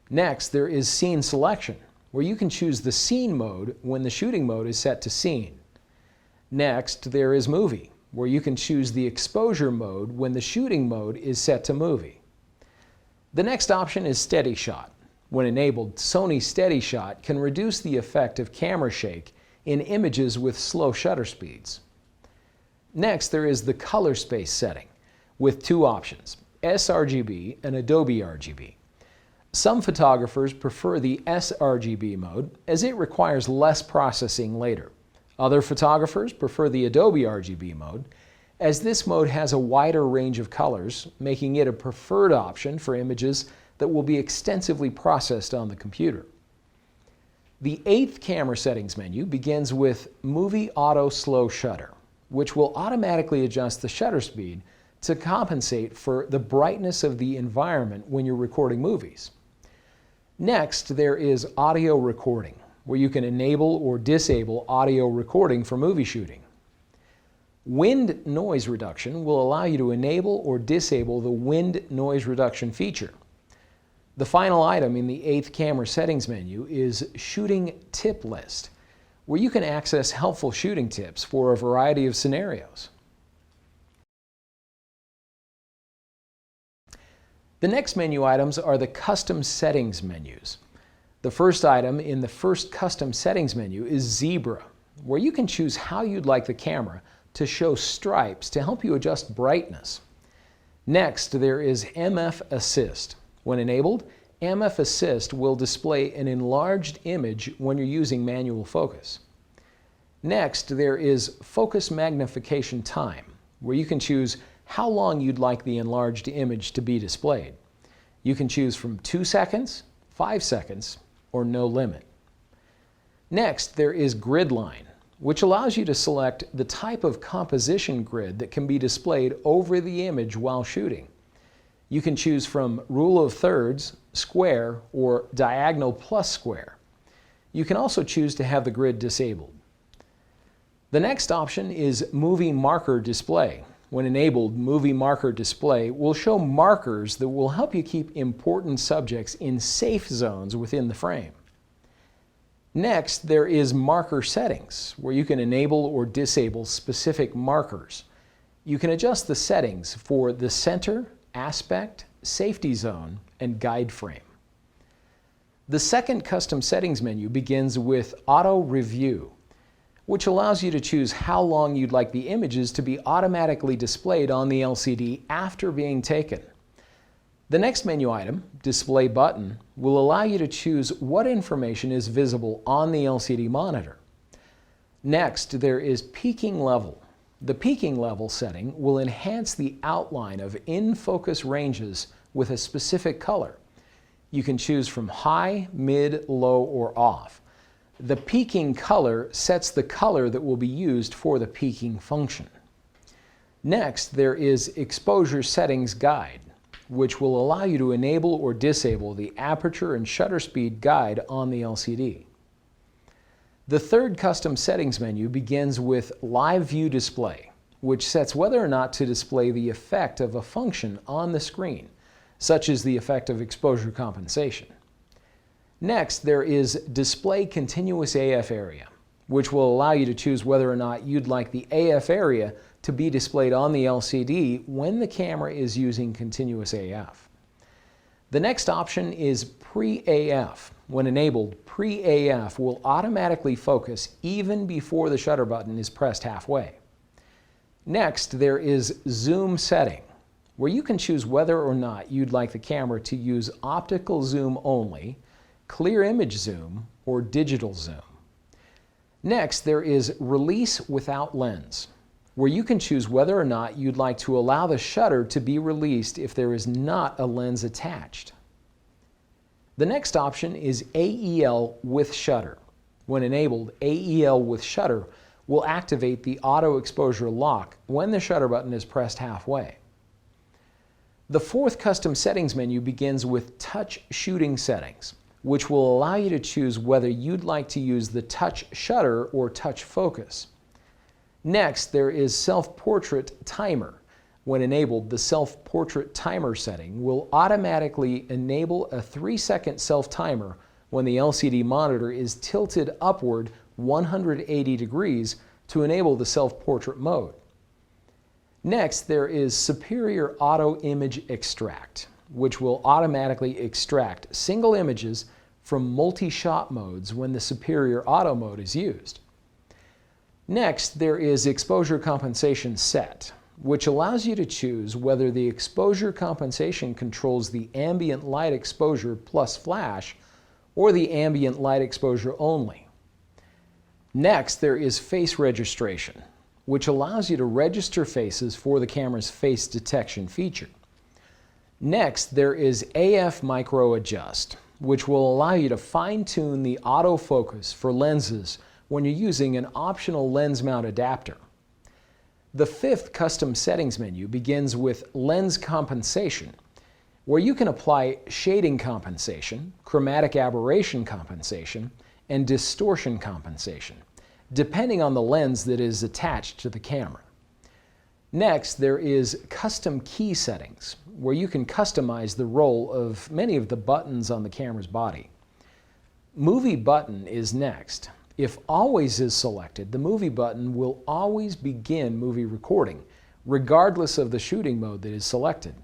Next, there is Scene Selection, where you can choose the scene mode when the shooting mode is set to scene. Next, there is Movie, where you can choose the exposure mode when the shooting mode is set to movie. The next option is Steady Shot. When enabled, Sony Steady Shot can reduce the effect of camera shake in images with slow shutter speeds. Next, there is the Color Space setting, with two options, sRGB and Adobe RGB. Some photographers prefer the sRGB mode as it requires less processing later. Other photographers prefer the Adobe RGB mode as this mode has a wider range of colors, making it a preferred option for images that will be extensively processed on the computer. The eighth camera settings menu begins with Movie Auto Slow Shutter, which will automatically adjust the shutter speed to compensate for the brightness of the environment when you're recording movies. Next, there is audio recording, where you can enable or disable audio recording for movie shooting. Wind noise reduction will allow you to enable or disable the wind noise reduction feature. The final item in the 8th camera settings menu is shooting tip list, where you can access helpful shooting tips for a variety of scenarios. The next menu items are the custom settings menus. The first item in the first custom settings menu is Zebra, where you can choose how you'd like the camera to show stripes to help you adjust brightness. Next, there is MF Assist. When enabled, MF Assist will display an enlarged image when you're using manual focus. Next, there is Focus Magnification Time, where you can choose how long you'd like the enlarged image to be displayed. You can choose from 2 seconds, 5 seconds, or no limit. Next, there is Grid Line, which allows you to select the type of composition grid that can be displayed over the image while shooting. You can choose from rule of thirds, square, or diagonal plus square. You can also choose to have the grid disabled. The next option is Movie Marker Display. When enabled, Movie Marker Display will show markers that will help you keep important subjects in safe zones within the frame. Next, there is Marker Settings, where you can enable or disable specific markers. You can adjust the settings for the center, aspect, safety zone, and guide frame. The second custom settings menu begins with Auto Review, which allows you to choose how long you'd like the images to be automatically displayed on the LCD after being taken. The next menu item, Display Button, will allow you to choose what information is visible on the LCD monitor. Next, there is Peaking Level. The peaking level setting will enhance the outline of in-focus ranges with a specific color. You can choose from high, mid, low, or off. The peaking color sets the color that will be used for the peaking function. Next, there is Exposure Settings Guide, which will allow you to enable or disable the aperture and shutter speed guide on the LCD. The third custom settings menu begins with Live View Display, which sets whether or not to display the effect of a function on the screen, such as the effect of exposure compensation. Next, there is Display Continuous AF Area, which will allow you to choose whether or not you'd like the AF area to be displayed on the LCD when the camera is using continuous AF. The next option is Pre-AF. When enabled, Pre-AF will automatically focus even before the shutter button is pressed halfway. Next, there is Zoom Setting, where you can choose whether or not you'd like the camera to use optical zoom only, clear image zoom, or digital zoom. Next, there is Release Without Lens, where you can choose whether or not you'd like to allow the shutter to be released if there is not a lens attached. The next option is AEL with shutter. When enabled, AEL with shutter will activate the auto exposure lock when the shutter button is pressed halfway. The fourth custom settings menu begins with Touch Shooting Settings, which will allow you to choose whether you'd like to use the touch shutter or touch focus. Next, there is Self-Portrait Timer. When enabled, the Self-Portrait Timer setting will automatically enable a 3-second self-timer when the LCD monitor is tilted upward 180 degrees to enable the self-portrait mode. Next, there is Superior Auto Image Extract, which will automatically extract single images from multi-shot modes when the Superior Auto mode is used. Next, there is Exposure Compensation Set, which allows you to choose whether the exposure compensation controls the ambient light exposure plus flash or the ambient light exposure only. Next, there is Face Registration, which allows you to register faces for the camera's face detection feature. Next, there is AF Micro Adjust, which will allow you to fine-tune the autofocus for lenses when you're using an optional lens mount adapter. The fifth custom settings menu begins with Lens Compensation, where you can apply shading compensation, chromatic aberration compensation, and distortion compensation, depending on the lens that is attached to the camera. Next, there is custom key settings, where you can customize the role of many of the buttons on the camera's body. Movie button is next. If always is selected, the movie button will always begin movie recording, regardless of the shooting mode that is selected.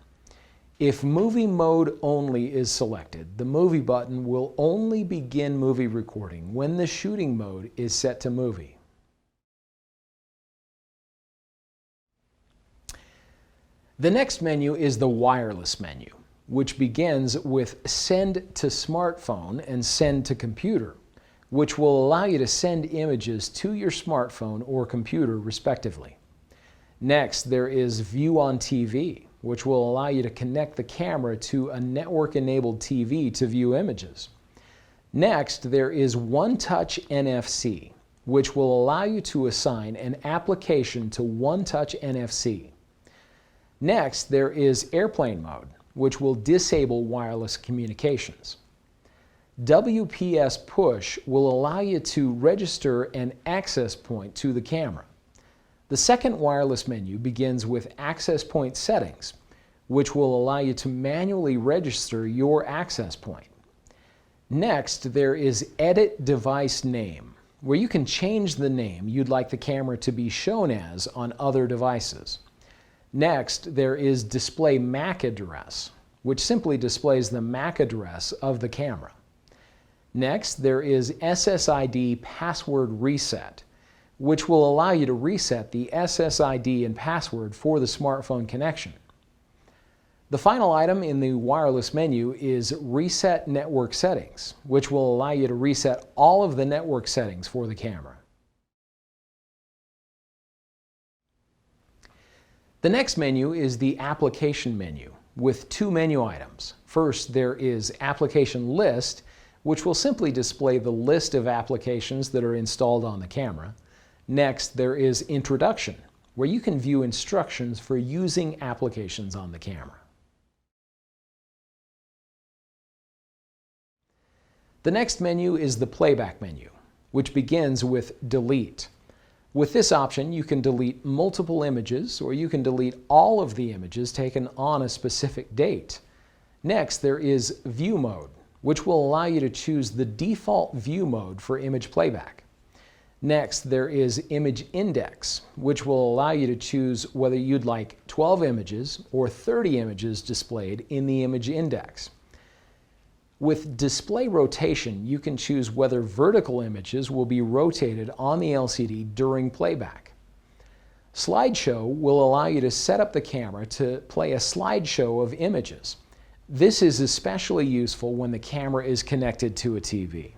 If movie mode only is selected, the movie button will only begin movie recording when the shooting mode is set to movie. The next menu is the wireless menu, which begins with Send to Smartphone and Send to Computer, which will allow you to send images to your smartphone or computer respectively. Next, there is View on TV, which will allow you to connect the camera to a network-enabled TV to view images. Next, there is One Touch NFC, which will allow you to assign an application to One Touch NFC. Next, there is Airplane Mode, which will disable wireless communications. WPS Push will allow you to register an access point to the camera. The second wireless menu begins with Access Point Settings, which will allow you to manually register your access point. Next, there is Edit Device Name, where you can change the name you'd like the camera to be shown as on other devices. Next, there is Display MAC Address, which simply displays the MAC address of the camera. Next, there is SSID Password Reset, which will allow you to reset the SSID and password for the smartphone connection. The final item in the wireless menu is Reset Network Settings, which will allow you to reset all of the network settings for the camera. The next menu is the Application menu with two menu items. First, there is Application List, which will simply display the list of applications that are installed on the camera. Next, there is Introduction, where you can view instructions for using applications on the camera. The next menu is the Playback menu, which begins with Delete. With this option, you can delete multiple images, or you can delete all of the images taken on a specific date. Next, there is View Mode, which will allow you to choose the default view mode for image playback. Next, there is Image Index, which will allow you to choose whether you'd like 12 images or 30 images displayed in the image index. With Display Rotation, you can choose whether vertical images will be rotated on the LCD during playback. Slideshow will allow you to set up the camera to play a slideshow of images. This is especially useful when the camera is connected to a TV.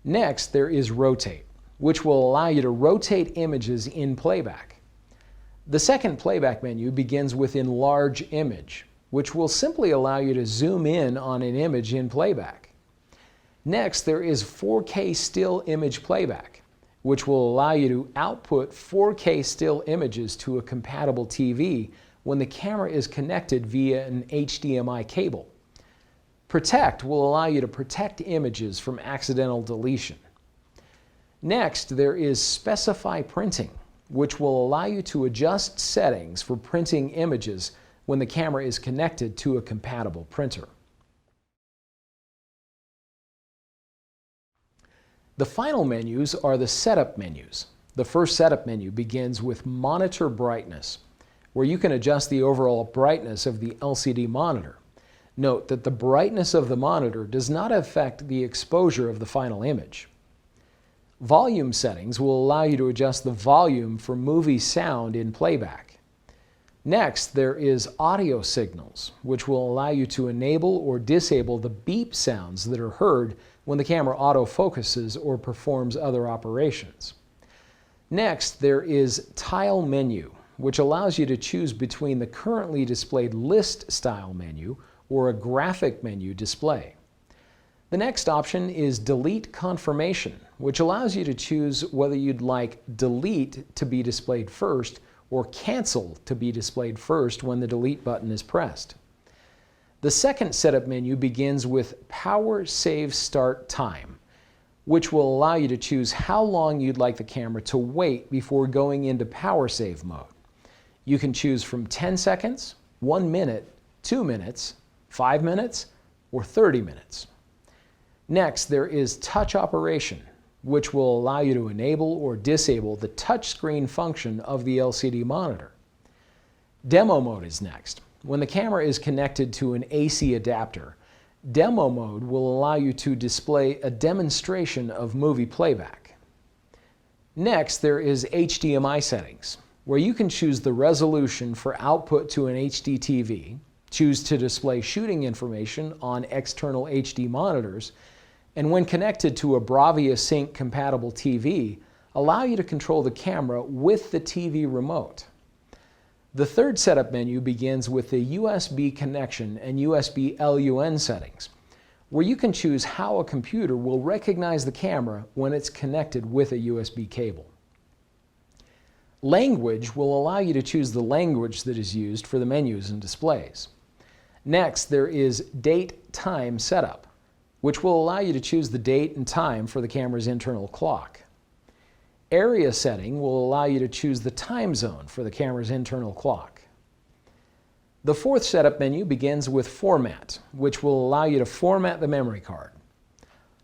Next, there is Rotate, which will allow you to rotate images in playback. The second playback menu begins with Enlarge Image, which will simply allow you to zoom in on an image in playback. Next, there is 4K Still Image Playback, which will allow you to output 4K still images to a compatible TV when the camera is connected via an HDMI cable. Protect will allow you to protect images from accidental deletion. Next, there is Specify Printing, which will allow you to adjust settings for printing images when the camera is connected to a compatible printer. The final menus are the setup menus. The first setup menu begins with Monitor Brightness, where you can adjust the overall brightness of the LCD monitor. Note that the brightness of the monitor does not affect the exposure of the final image. Volume settings will allow you to adjust the volume for movie sound in playback. Next, there is Audio Signals, which will allow you to enable or disable the beep sounds that are heard when the camera autofocuses or performs other operations. Next, there is Tile Menu, which allows you to choose between the currently displayed list style menu or a graphic menu display. The next option is Delete Confirmation, which allows you to choose whether you'd like Delete to be displayed first or Cancel to be displayed first when the delete button is pressed. The second setup menu begins with Power Save Start Time, which will allow you to choose how long you'd like the camera to wait before going into power save mode. You can choose from 10 seconds, 1 minute, 2 minutes, 5 minutes, or 30 minutes. Next, there is Touch Operation, which will allow you to enable or disable the touchscreen function of the LCD monitor. Demo mode is next. When the camera is connected to an AC adapter, Demo mode will allow you to display a demonstration of movie playback. Next, there is HDMI settings, where you can choose the resolution for output to an HD TV, choose to display shooting information on external HD monitors, and when connected to a Bravia Sync compatible TV, allow you to control the camera with the TV remote. The third setup menu begins with the USB connection and USB LUN settings, where you can choose how a computer will recognize the camera when it's connected with a USB cable. Language will allow you to choose the language that is used for the menus and displays. Next, there is Date Time Setup, which will allow you to choose the date and time for the camera's internal clock. Area setting will allow you to choose the time zone for the camera's internal clock. The fourth setup menu begins with Format, which will allow you to format the memory card.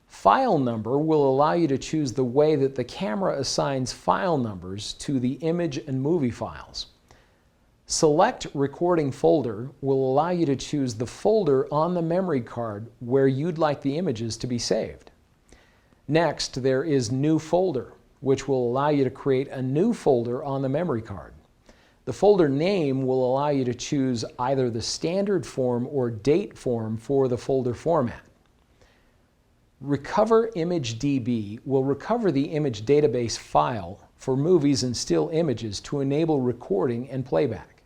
File number will allow you to choose the way that the camera assigns file numbers to the image and movie files. Select Recording Folder will allow you to choose the folder on the memory card where you'd like the images to be saved. Next, there is New Folder, which will allow you to create a new folder on the memory card. The folder name will allow you to choose either the standard form or date form for the folder format. Recover Image DB will recover the image database file for movies and still images to enable recording and playback.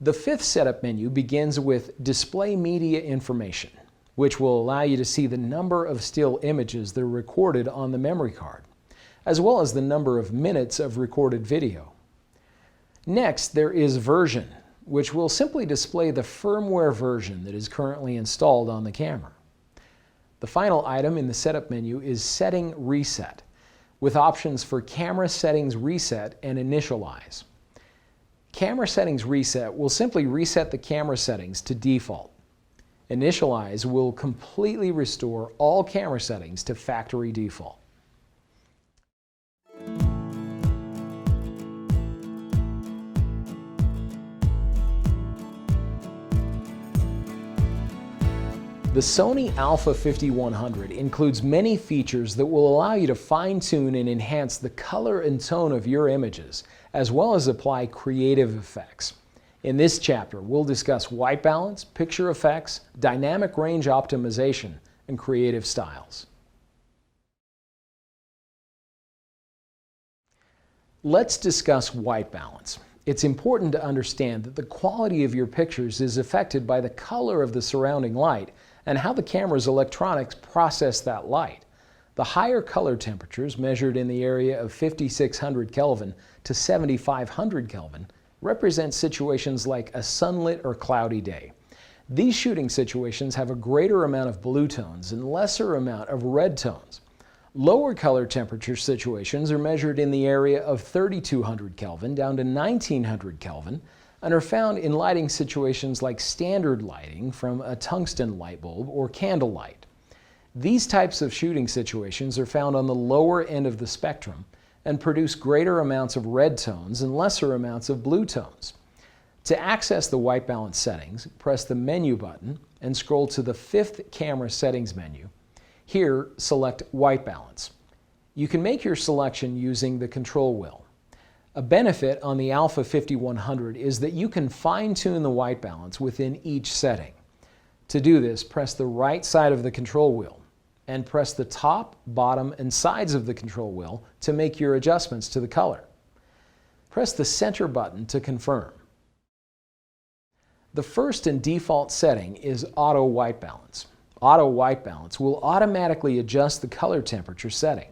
The fifth setup menu begins with Display Media Information, which will allow you to see the number of still images that are recorded on the memory card, as well as the number of minutes of recorded video. Next, there is Version, which will simply display the firmware version that is currently installed on the camera. The final item in the setup menu is Setting Reset, with options for Camera Settings Reset and Initialize. Camera Settings Reset will simply reset the camera settings to default. Initialize will completely restore all camera settings to factory default. The Sony a5100 includes many features that will allow you to fine-tune and enhance the color and tone of your images, as well as apply creative effects. In this chapter, we'll discuss white balance, picture effects, dynamic range optimization, and creative styles. Let's discuss white balance. It's important to understand that the quality of your pictures is affected by the color of the surrounding light and how the camera's electronics process that light. The higher color temperatures, measured in the area of 5600 Kelvin to 7500 Kelvin, represent situations like a sunlit or cloudy day. These shooting situations have a greater amount of blue tones and lesser amount of red tones. Lower color temperature situations are measured in the area of 3200 Kelvin down to 1900 Kelvin and are found in lighting situations like standard lighting from a tungsten light bulb or candlelight. These types of shooting situations are found on the lower end of the spectrum and produce greater amounts of red tones and lesser amounts of blue tones. To access the white balance settings, press the menu button and scroll to the fifth camera settings menu. Here, select white balance. You can make your selection using the control wheel. A benefit on the a5100 is that you can fine-tune the white balance within each setting. To do this, press the right side of the control wheel and press the top, bottom, and sides of the control wheel to make your adjustments to the color. Press the center button to confirm. The first and default setting is Auto White Balance. Auto White Balance will automatically adjust the color temperature setting.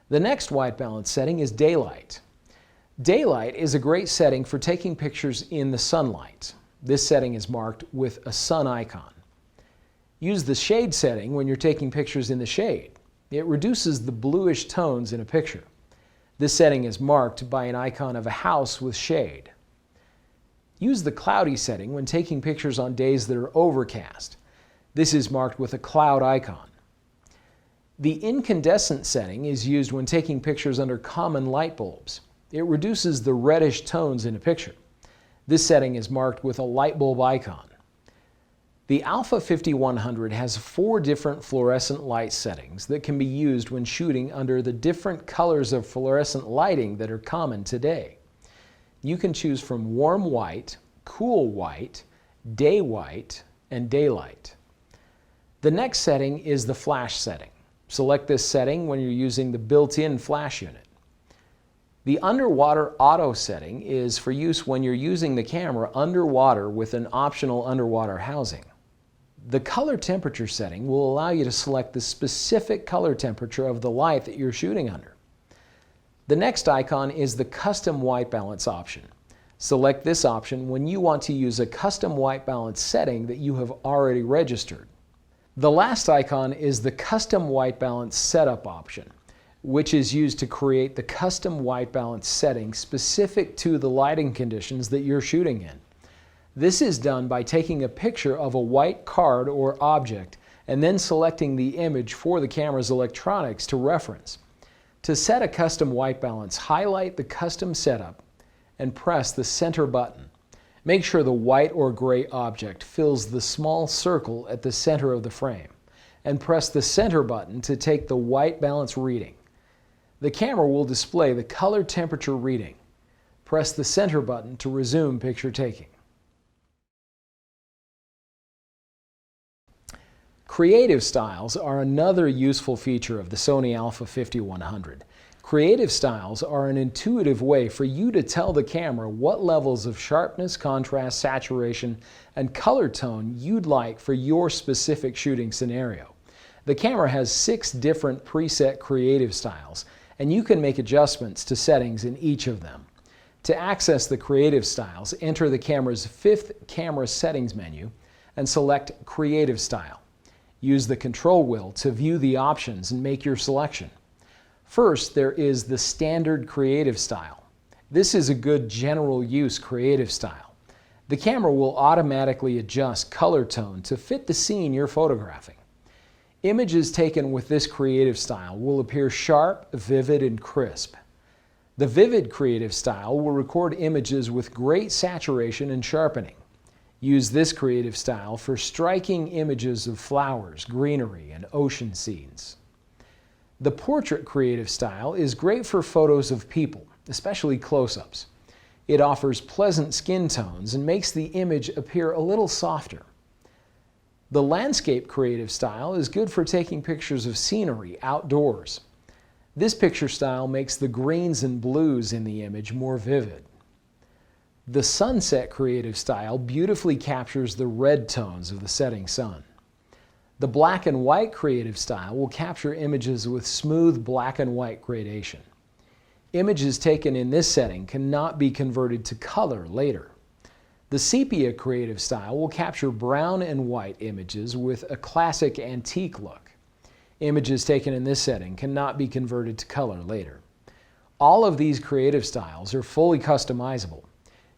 The next white balance setting is Daylight. Daylight is a great setting for taking pictures in the sunlight. This setting is marked with a sun icon. Use the shade setting when you're taking pictures in the shade. It reduces the bluish tones in a picture. This setting is marked by an icon of a house with shade. Use the cloudy setting when taking pictures on days that are overcast. This is marked with a cloud icon. The incandescent setting is used when taking pictures under common light bulbs. It reduces the reddish tones in a picture. This setting is marked with a light bulb icon. The a5100 has 4 different fluorescent light settings that can be used when shooting under the different colors of fluorescent lighting that are common today. You can choose from warm white, cool white, day white, and daylight. The next setting is the flash setting. Select this setting when you're using the built-in flash unit. The underwater auto setting is for use when you're using the camera underwater with an optional underwater housing. The color temperature setting will allow you to select the specific color temperature of the light that you're shooting under. The next icon is the custom white balance option. Select this option when you want to use a custom white balance setting that you have already registered. The last icon is the custom white balance setup option, which is used to create the custom white balance setting specific to the lighting conditions that you're shooting in. This is done by taking a picture of a white card or object and then selecting the image for the camera's electronics to reference. To set a custom white balance, highlight the custom setup and press the center button. Make sure the white or gray object fills the small circle at the center of the frame, and press the center button to take the white balance reading. The camera will display the color temperature reading. Press the center button to resume picture taking. Creative styles are another useful feature of the Sony a5100. Creative styles are an intuitive way for you to tell the camera what levels of sharpness, contrast, saturation, and color tone you'd like for your specific shooting scenario. The camera has 6 different preset creative styles, and you can make adjustments to settings in each of them. To access the creative styles, enter the camera's 5th camera settings menu and select Creative Style. Use the control wheel to view the options and make your selection. First, there is the standard creative style. This is a good general use creative style. The camera will automatically adjust color tone to fit the scene you're photographing. Images taken with this creative style will appear sharp, vivid, and crisp. The vivid creative style will record images with great saturation and sharpening. Use this creative style for striking images of flowers, greenery, and ocean scenes. The portrait creative style is great for photos of people, especially close-ups. It offers pleasant skin tones and makes the image appear a little softer. The landscape creative style is good for taking pictures of scenery outdoors. This picture style makes the greens and blues in the image more vivid. The sunset creative style beautifully captures the red tones of the setting sun. The black and white creative style will capture images with smooth black and white gradation. Images taken in this setting cannot be converted to color later. The sepia creative style will capture brown and white images with a classic antique look. Images taken in this setting cannot be converted to color later. All of these creative styles are fully customizable.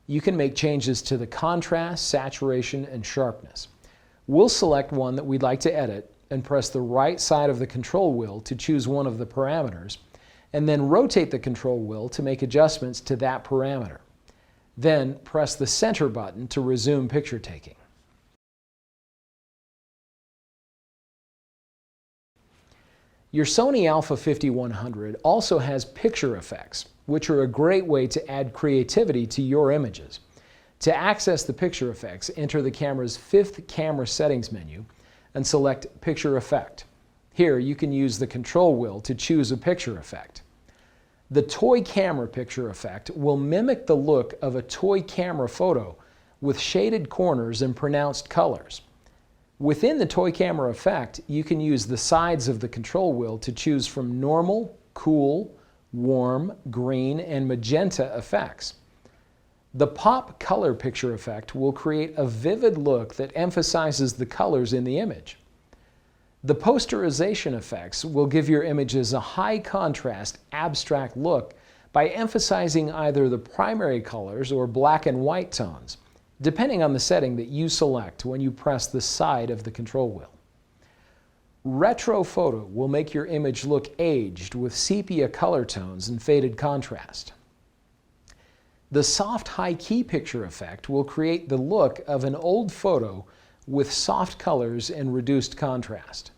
You can make changes to the contrast, saturation, and sharpness. We'll select one that we'd like to edit and press the right side of the control wheel to choose one of the parameters, and then rotate the control wheel to make adjustments to that parameter. Then press the center button to resume picture taking. Your Sony a5100 also has picture effects, which are a great way to add creativity to your images. To access the picture effects, enter the camera's 5th camera settings menu and select Picture Effect. Here you can use the control wheel to choose a picture effect. The toy camera picture effect will mimic the look of a toy camera photo with shaded corners and pronounced colors. Within the toy camera effect, you can use the sides of the control wheel to choose from normal, cool, warm, green, and magenta effects. The pop color picture effect will create a vivid look that emphasizes the colors in the image. The posterization effects will give your images a high contrast, abstract look by emphasizing either the primary colors or black and white tones, depending on the setting that you select when you press the side of the control wheel. Retro photo will make your image look aged with sepia color tones and faded contrast. The soft high key picture effect will create the look of an old photo with soft colors and reduced contrast.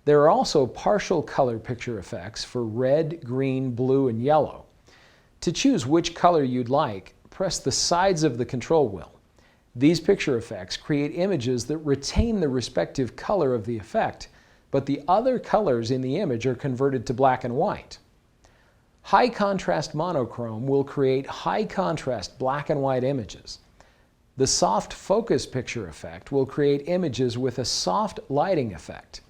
There are also partial color picture effects for red, green, blue, and yellow. To choose which color you'd like, press the sides of the control wheel. These picture effects create images that retain the respective color of the effect, but the other colors in the image are converted to black and white. High contrast monochrome will create high contrast black and white images. The soft focus picture effect will create images with a soft lighting effect.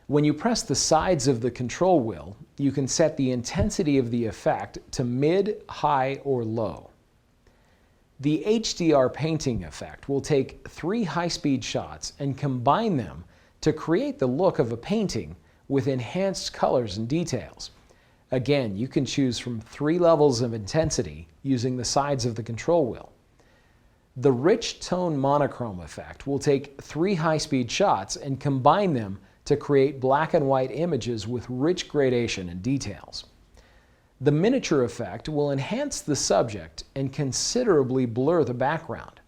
When you press the sides of the control wheel, you can set the intensity of the effect to mid, high, or low. The HDR painting effect will take 3 high-speed shots and combine them to create the look of a painting with enhanced colors and details. Again, you can choose from 3 levels of intensity using the sides of the control wheel. The rich tone monochrome effect will take 3 high-speed shots and combine them to create black and white images with rich gradation and details. The miniature effect will enhance the subject and considerably blur the background.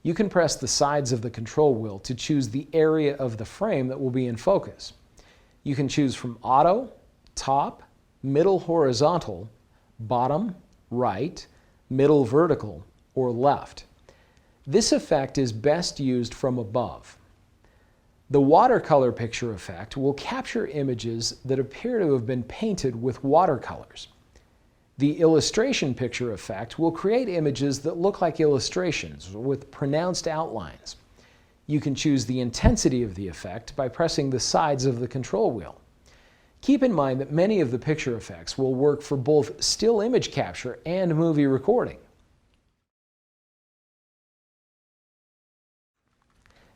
You can press the sides of the control wheel to choose the area of the frame that will be in focus. You can choose from auto, top, middle horizontal, bottom, right, middle vertical, or left. This effect is best used from above. The watercolor picture effect will capture images that appear to have been painted with watercolors. The illustration picture effect will create images that look like illustrations with pronounced outlines. You can choose the intensity of the effect by pressing the sides of the control wheel. Keep in mind that many of the picture effects will work for both still image capture and movie recording.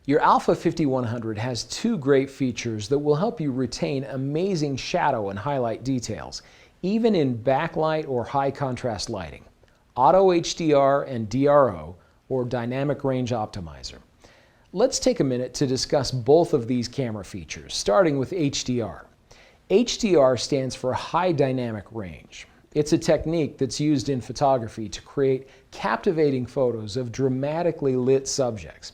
Your a5100 has 2 great features that will help you retain amazing shadow and highlight details, even in backlight or high contrast lighting: Auto HDR and DRO, or Dynamic Range Optimizer. Let's take a minute to discuss both of these camera features, starting with HDR. HDR stands for High Dynamic Range. It's a technique that's used in photography to create captivating photos of dramatically lit subjects.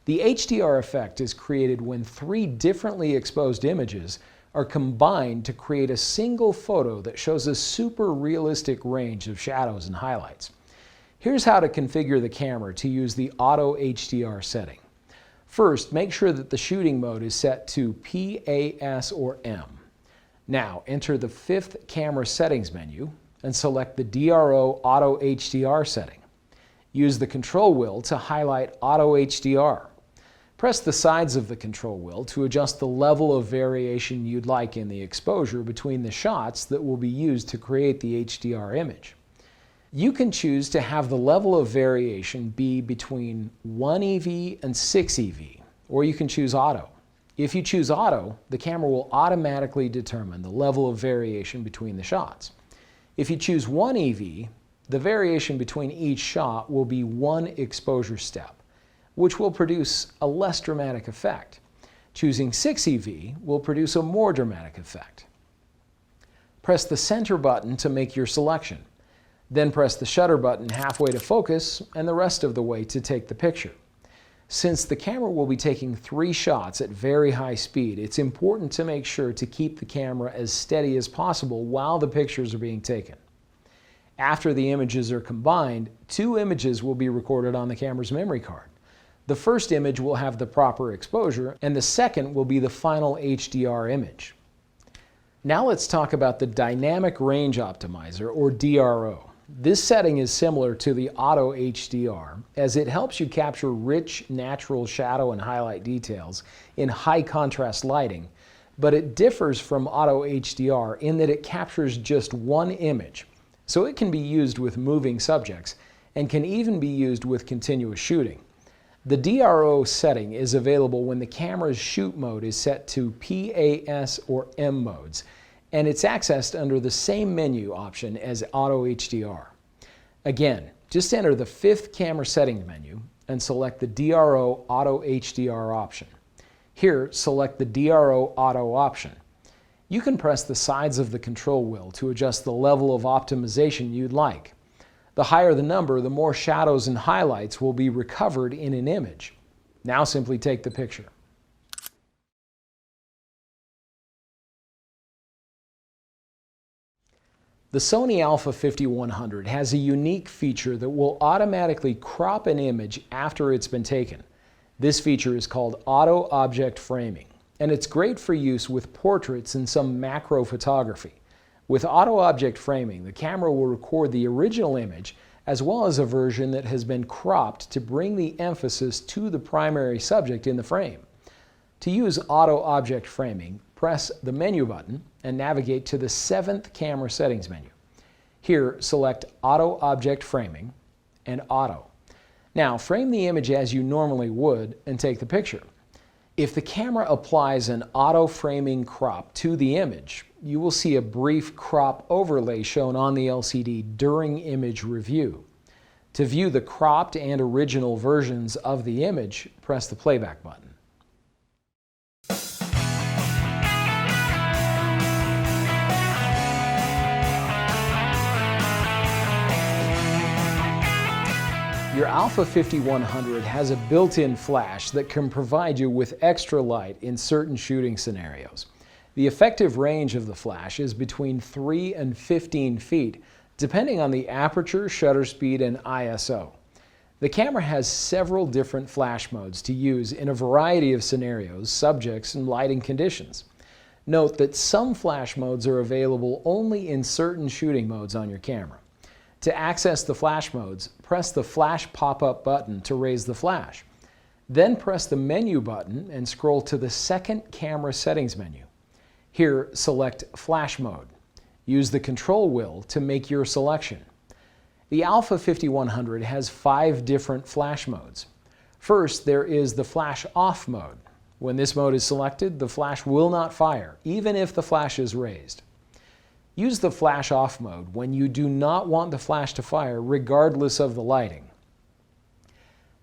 The HDR effect is created when 3 differently exposed images are combined to create a single photo that shows a super realistic range of shadows and highlights. Here's how to configure the camera to use the Auto HDR setting. First, make sure that the shooting mode is set to PAS or M. Now, enter the 5th camera settings menu and select the DRO Auto HDR setting. Use the control wheel to highlight Auto HDR. Press the sides of the control wheel to adjust the level of variation you'd like in the exposure between the shots that will be used to create the HDR image. You can choose to have the level of variation be between 1 EV and 6 EV, or you can choose auto. If you choose auto, the camera will automatically determine the level of variation between the shots. If you choose 1 EV, the variation between each shot will be 1 exposure step, which will produce a less dramatic effect. Choosing 6 EV will produce a more dramatic effect. Press the center button to make your selection. Then press the shutter button halfway to focus and the rest of the way to take the picture. Since the camera will be taking 3 shots at very high speed, it's important to make sure to keep the camera as steady as possible while the pictures are being taken. After the images are combined, 2 images will be recorded on the camera's memory card. The first image will have the proper exposure, and the second will be the final HDR image. Now let's talk about the Dynamic Range Optimizer, or DRO. This setting is similar to the Auto HDR, as it helps you capture rich, natural shadow and highlight details in high contrast lighting, but it differs from Auto HDR in that it captures just 1 image, so it can be used with moving subjects and can even be used with continuous shooting. The DRO setting is available when the camera's shoot mode is set to PAS or M modes, and it's accessed under the same menu option as Auto HDR. Again, just enter the 5th camera settings menu and select the DRO Auto HDR option. Here, select the DRO Auto option. You can press the sides of the control wheel to adjust the level of optimization you'd like. The higher the number, the more shadows and highlights will be recovered in an image. Now simply take the picture. The Sony a5100 has a unique feature that will automatically crop an image after it's been taken. This feature is called auto object framing, and it's great for use with portraits and some macro photography. With auto object framing, the camera will record the original image as well as a version that has been cropped to bring the emphasis to the primary subject in the frame. To use auto object framing, press the menu button and navigate to the 7th camera settings menu. Here, select Auto Object Framing and Auto. Now, frame the image as you normally would and take the picture. If the camera applies an auto framing crop to the image, you will see a brief crop overlay shown on the LCD during image review. To view the cropped and original versions of the image, press the Playback button. Your a5100 has a built-in flash that can provide you with extra light in certain shooting scenarios. The effective range of the flash is between 3 and 15 feet, depending on the aperture, shutter speed, and ISO. The camera has several different flash modes to use in a variety of scenarios, subjects, and lighting conditions. Note that some flash modes are available only in certain shooting modes on your camera. To access the flash modes, press the Flash pop-up button to raise the flash. Then press the menu button and scroll to the 2nd camera settings menu. Here, select Flash Mode. Use the control wheel to make your selection. The a5100 has 5 different flash modes. First, there is the Flash Off mode. When this mode is selected, the flash will not fire, even if the flash is raised. Use the Flash Off mode when you do not want the flash to fire regardless of the lighting.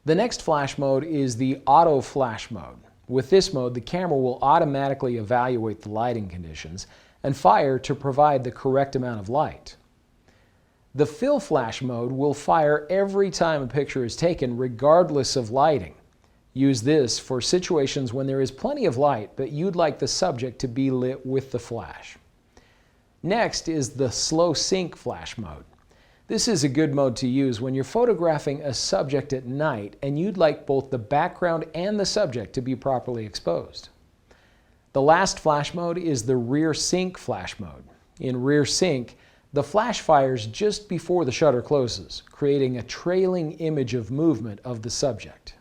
The next flash mode is the Auto Flash mode. With this mode, the camera will automatically evaluate the lighting conditions and fire to provide the correct amount of light. The Fill Flash mode will fire every time a picture is taken regardless of lighting. Use this for situations when there is plenty of light but you'd like the subject to be lit with the flash. Next is the Slow Sync Flash mode. This is a good mode to use when you're photographing a subject at night and you'd like both the background and the subject to be properly exposed. The last flash mode is the Rear Sync Flash mode. In Rear Sync, the flash fires just before the shutter closes, creating a trailing image of movement of the subject.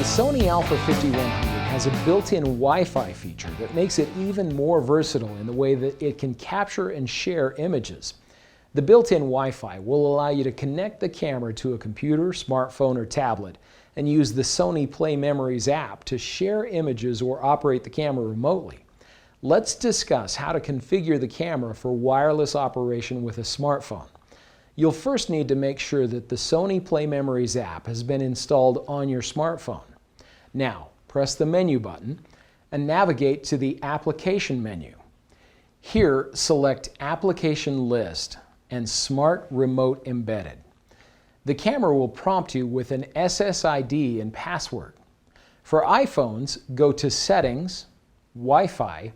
The Sony a5100 has a built-in Wi-Fi feature that makes it even more versatile in the way that it can capture and share images. The built-in Wi-Fi will allow you to connect the camera to a computer, smartphone, or tablet and use the Sony Play Memories app to share images or operate the camera remotely. Let's discuss how to configure the camera for wireless operation with a smartphone. You'll first need to make sure that the Sony Play Memories app has been installed on your smartphone. Now, press the menu button and navigate to the Application menu. Here, select Application List and Smart Remote Embedded. The camera will prompt you with an SSID and password. For iPhones, go to Settings, Wi-Fi,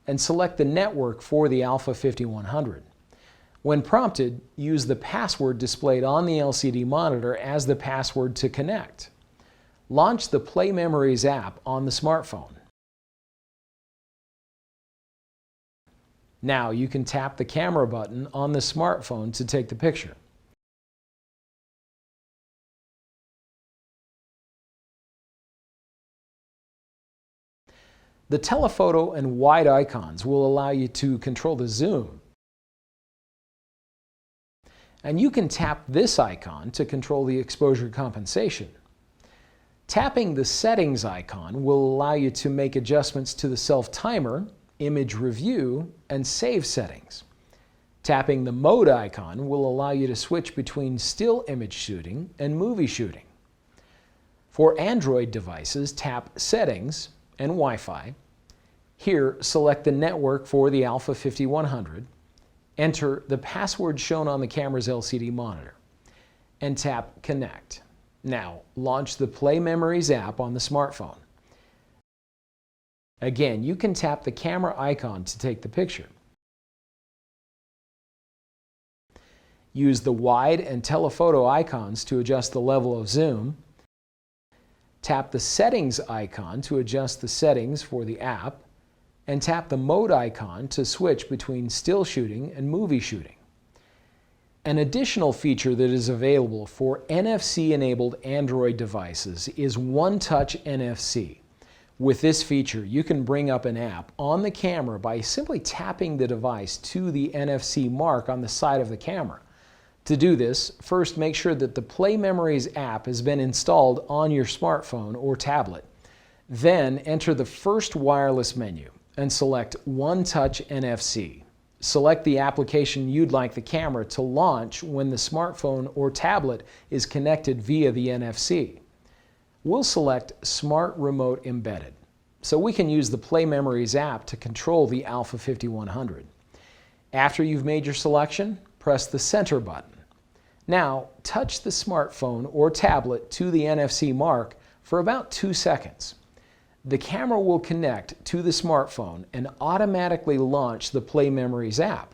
and select the network for the a5100. When prompted, use the password displayed on the LCD monitor as the password to connect. Launch the Play Memories app on the smartphone. Now you can tap the camera button on the smartphone to take the picture. The telephoto and wide icons will allow you to control the zoom. And you can tap this icon to control the exposure compensation. Tapping the settings icon will allow you to make adjustments to the self-timer, image review, and save settings. Tapping the mode icon will allow you to switch between still image shooting and movie shooting. For Android devices, tap Settings and Wi-Fi. Here, select the network for the a5100. Enter the password shown on the camera's LCD monitor, and tap Connect. Now, launch the Play Memories app on the smartphone. Again, you can tap the camera icon to take the picture. Use the wide and telephoto icons to adjust the level of zoom. Tap the Settings icon to adjust the settings for the app, and tap the mode icon to switch between still shooting and movie shooting. An additional feature that is available for NFC-enabled Android devices is One Touch NFC. With this feature, you can bring up an app on the camera by simply tapping the device to the NFC mark on the side of the camera. To do this, first make sure that the Play Memories app has been installed on your smartphone or tablet. Then enter the first wireless menu and select One Touch NFC. Select the application you'd like the camera to launch when the smartphone or tablet is connected via the NFC. We'll select Smart Remote Embedded, so we can use the Play Memories app to control the a5100. After you've made your selection, press the center button. Now, touch the smartphone or tablet to the NFC mark for about 2 seconds. The camera will connect to the smartphone and automatically launch the Play Memories app,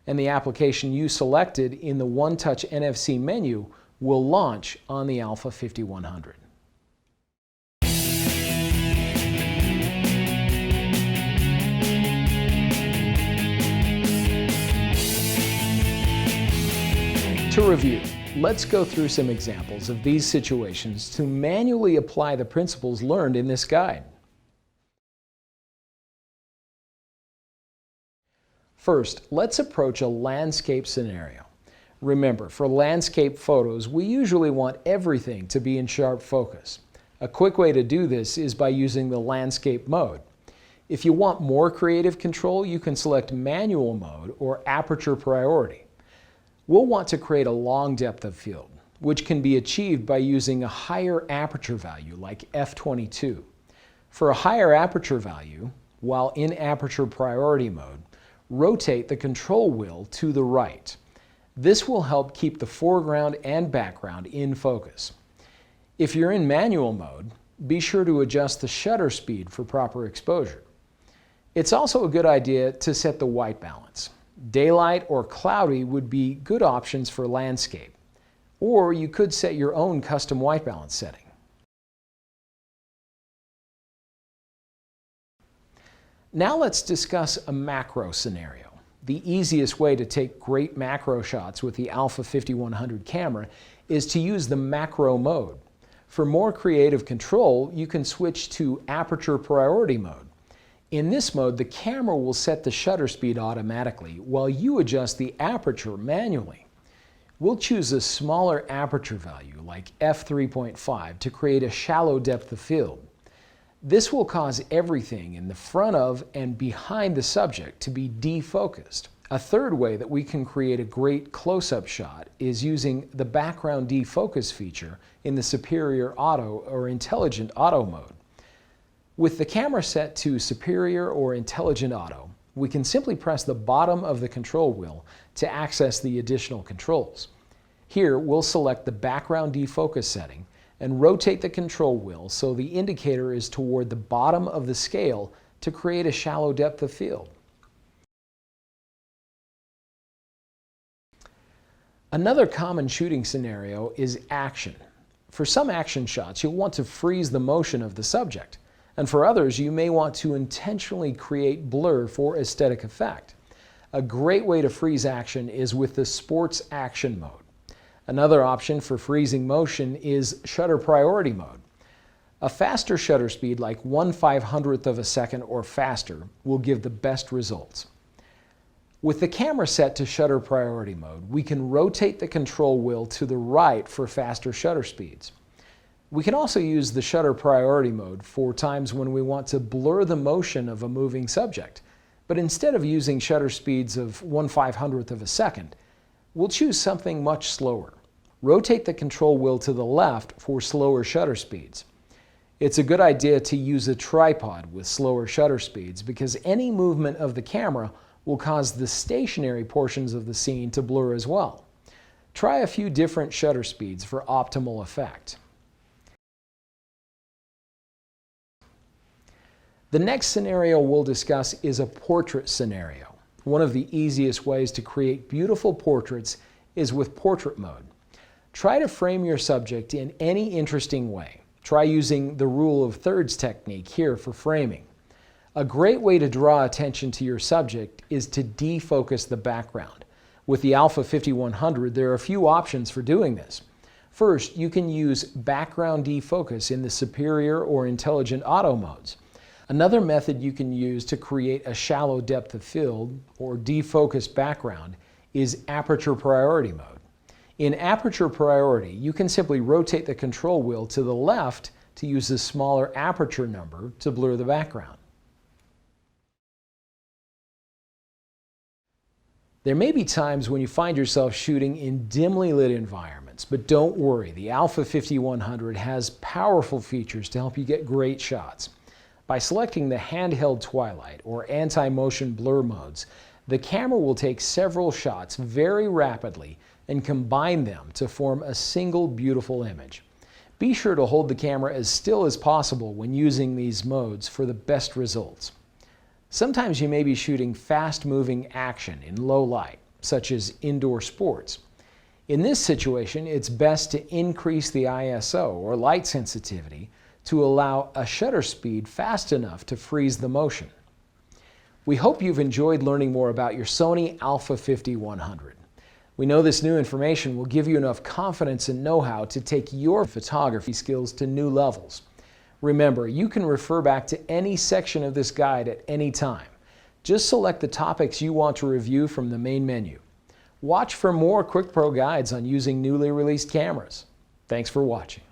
and the application you selected in the One Touch NFC menu will launch on the a5100. To review, let's go through some examples of these situations to manually apply the principles learned in this guide. First, let's approach a landscape scenario. Remember, for landscape photos, we usually want everything to be in sharp focus. A quick way to do this is by using the landscape mode. If you want more creative control, you can select manual mode or aperture priority. We'll want to create a long depth of field, which can be achieved by using a higher aperture value like f/22. For a higher aperture value, while in aperture priority mode, rotate the control wheel to the right. This will help keep the foreground and background in focus. If you're in manual mode, be sure to adjust the shutter speed for proper exposure. It's also a good idea to set the white balance. Daylight or cloudy would be good options for landscape, or you could set your own custom white balance setting. Now let's discuss a macro scenario. The easiest way to take great macro shots with the a5100 camera is to use the macro mode. For more creative control, you can switch to aperture priority mode. In this mode, the camera will set the shutter speed automatically while you adjust the aperture manually. We'll choose a smaller aperture value like f3.5 to create a shallow depth of field. This will cause everything in the front of and behind the subject to be defocused. A third way that we can create a great close-up shot is using the background defocus feature in the Superior Auto or Intelligent Auto mode. With the camera set to Superior or Intelligent Auto, we can simply press the bottom of the control wheel to access the additional controls. Here, we'll select the background defocus setting and rotate the control wheel so the indicator is toward the bottom of the scale to create a shallow depth of field. Another common shooting scenario is action. For some action shots, you'll want to freeze the motion of the subject, and for others, you may want to intentionally create blur for aesthetic effect. A great way to freeze action is with the sports action mode. Another option for freezing motion is shutter priority mode. A faster shutter speed like 1/500th of a second or faster will give the best results. With the camera set to shutter priority mode, we can rotate the control wheel to the right for faster shutter speeds. We can also use the shutter priority mode for times when we want to blur the motion of a moving subject. But instead of using shutter speeds of 1/500th of a second, we'll choose something much slower. Rotate the control wheel to the left for slower shutter speeds. It's a good idea to use a tripod with slower shutter speeds because any movement of the camera will cause the stationary portions of the scene to blur as well. Try a few different shutter speeds for optimal effect. The next scenario we'll discuss is a portrait scenario. One of the easiest ways to create beautiful portraits is with portrait mode. Try to frame your subject in any interesting way. Try using the rule of thirds technique here for framing. A great way to draw attention to your subject is to defocus the background. With the a5100, there are a few options for doing this. First, you can use background defocus in the superior or intelligent auto modes. Another method you can use to create a shallow depth of field or defocused background is aperture priority mode. In aperture priority, you can simply rotate the control wheel to the left to use the smaller aperture number to blur the background. There may be times when you find yourself shooting in dimly lit environments, but don't worry, the a5100 has powerful features to help you get great shots. By selecting the handheld twilight or anti-motion blur modes, the camera will take several shots very rapidly and combine them to form a single beautiful image. Be sure to hold the camera as still as possible when using these modes for the best results. Sometimes you may be shooting fast-moving action in low light, such as indoor sports. In this situation, it's best to increase the ISO or light sensitivity to allow a shutter speed fast enough to freeze the motion. We hope you've enjoyed learning more about your Sony a5100. We know this new information will give you enough confidence and know-how to take your photography skills to new levels. Remember, you can refer back to any section of this guide at any time. Just select the topics you want to review from the main menu. Watch for more QuickPro guides on using newly released cameras. Thanks for watching.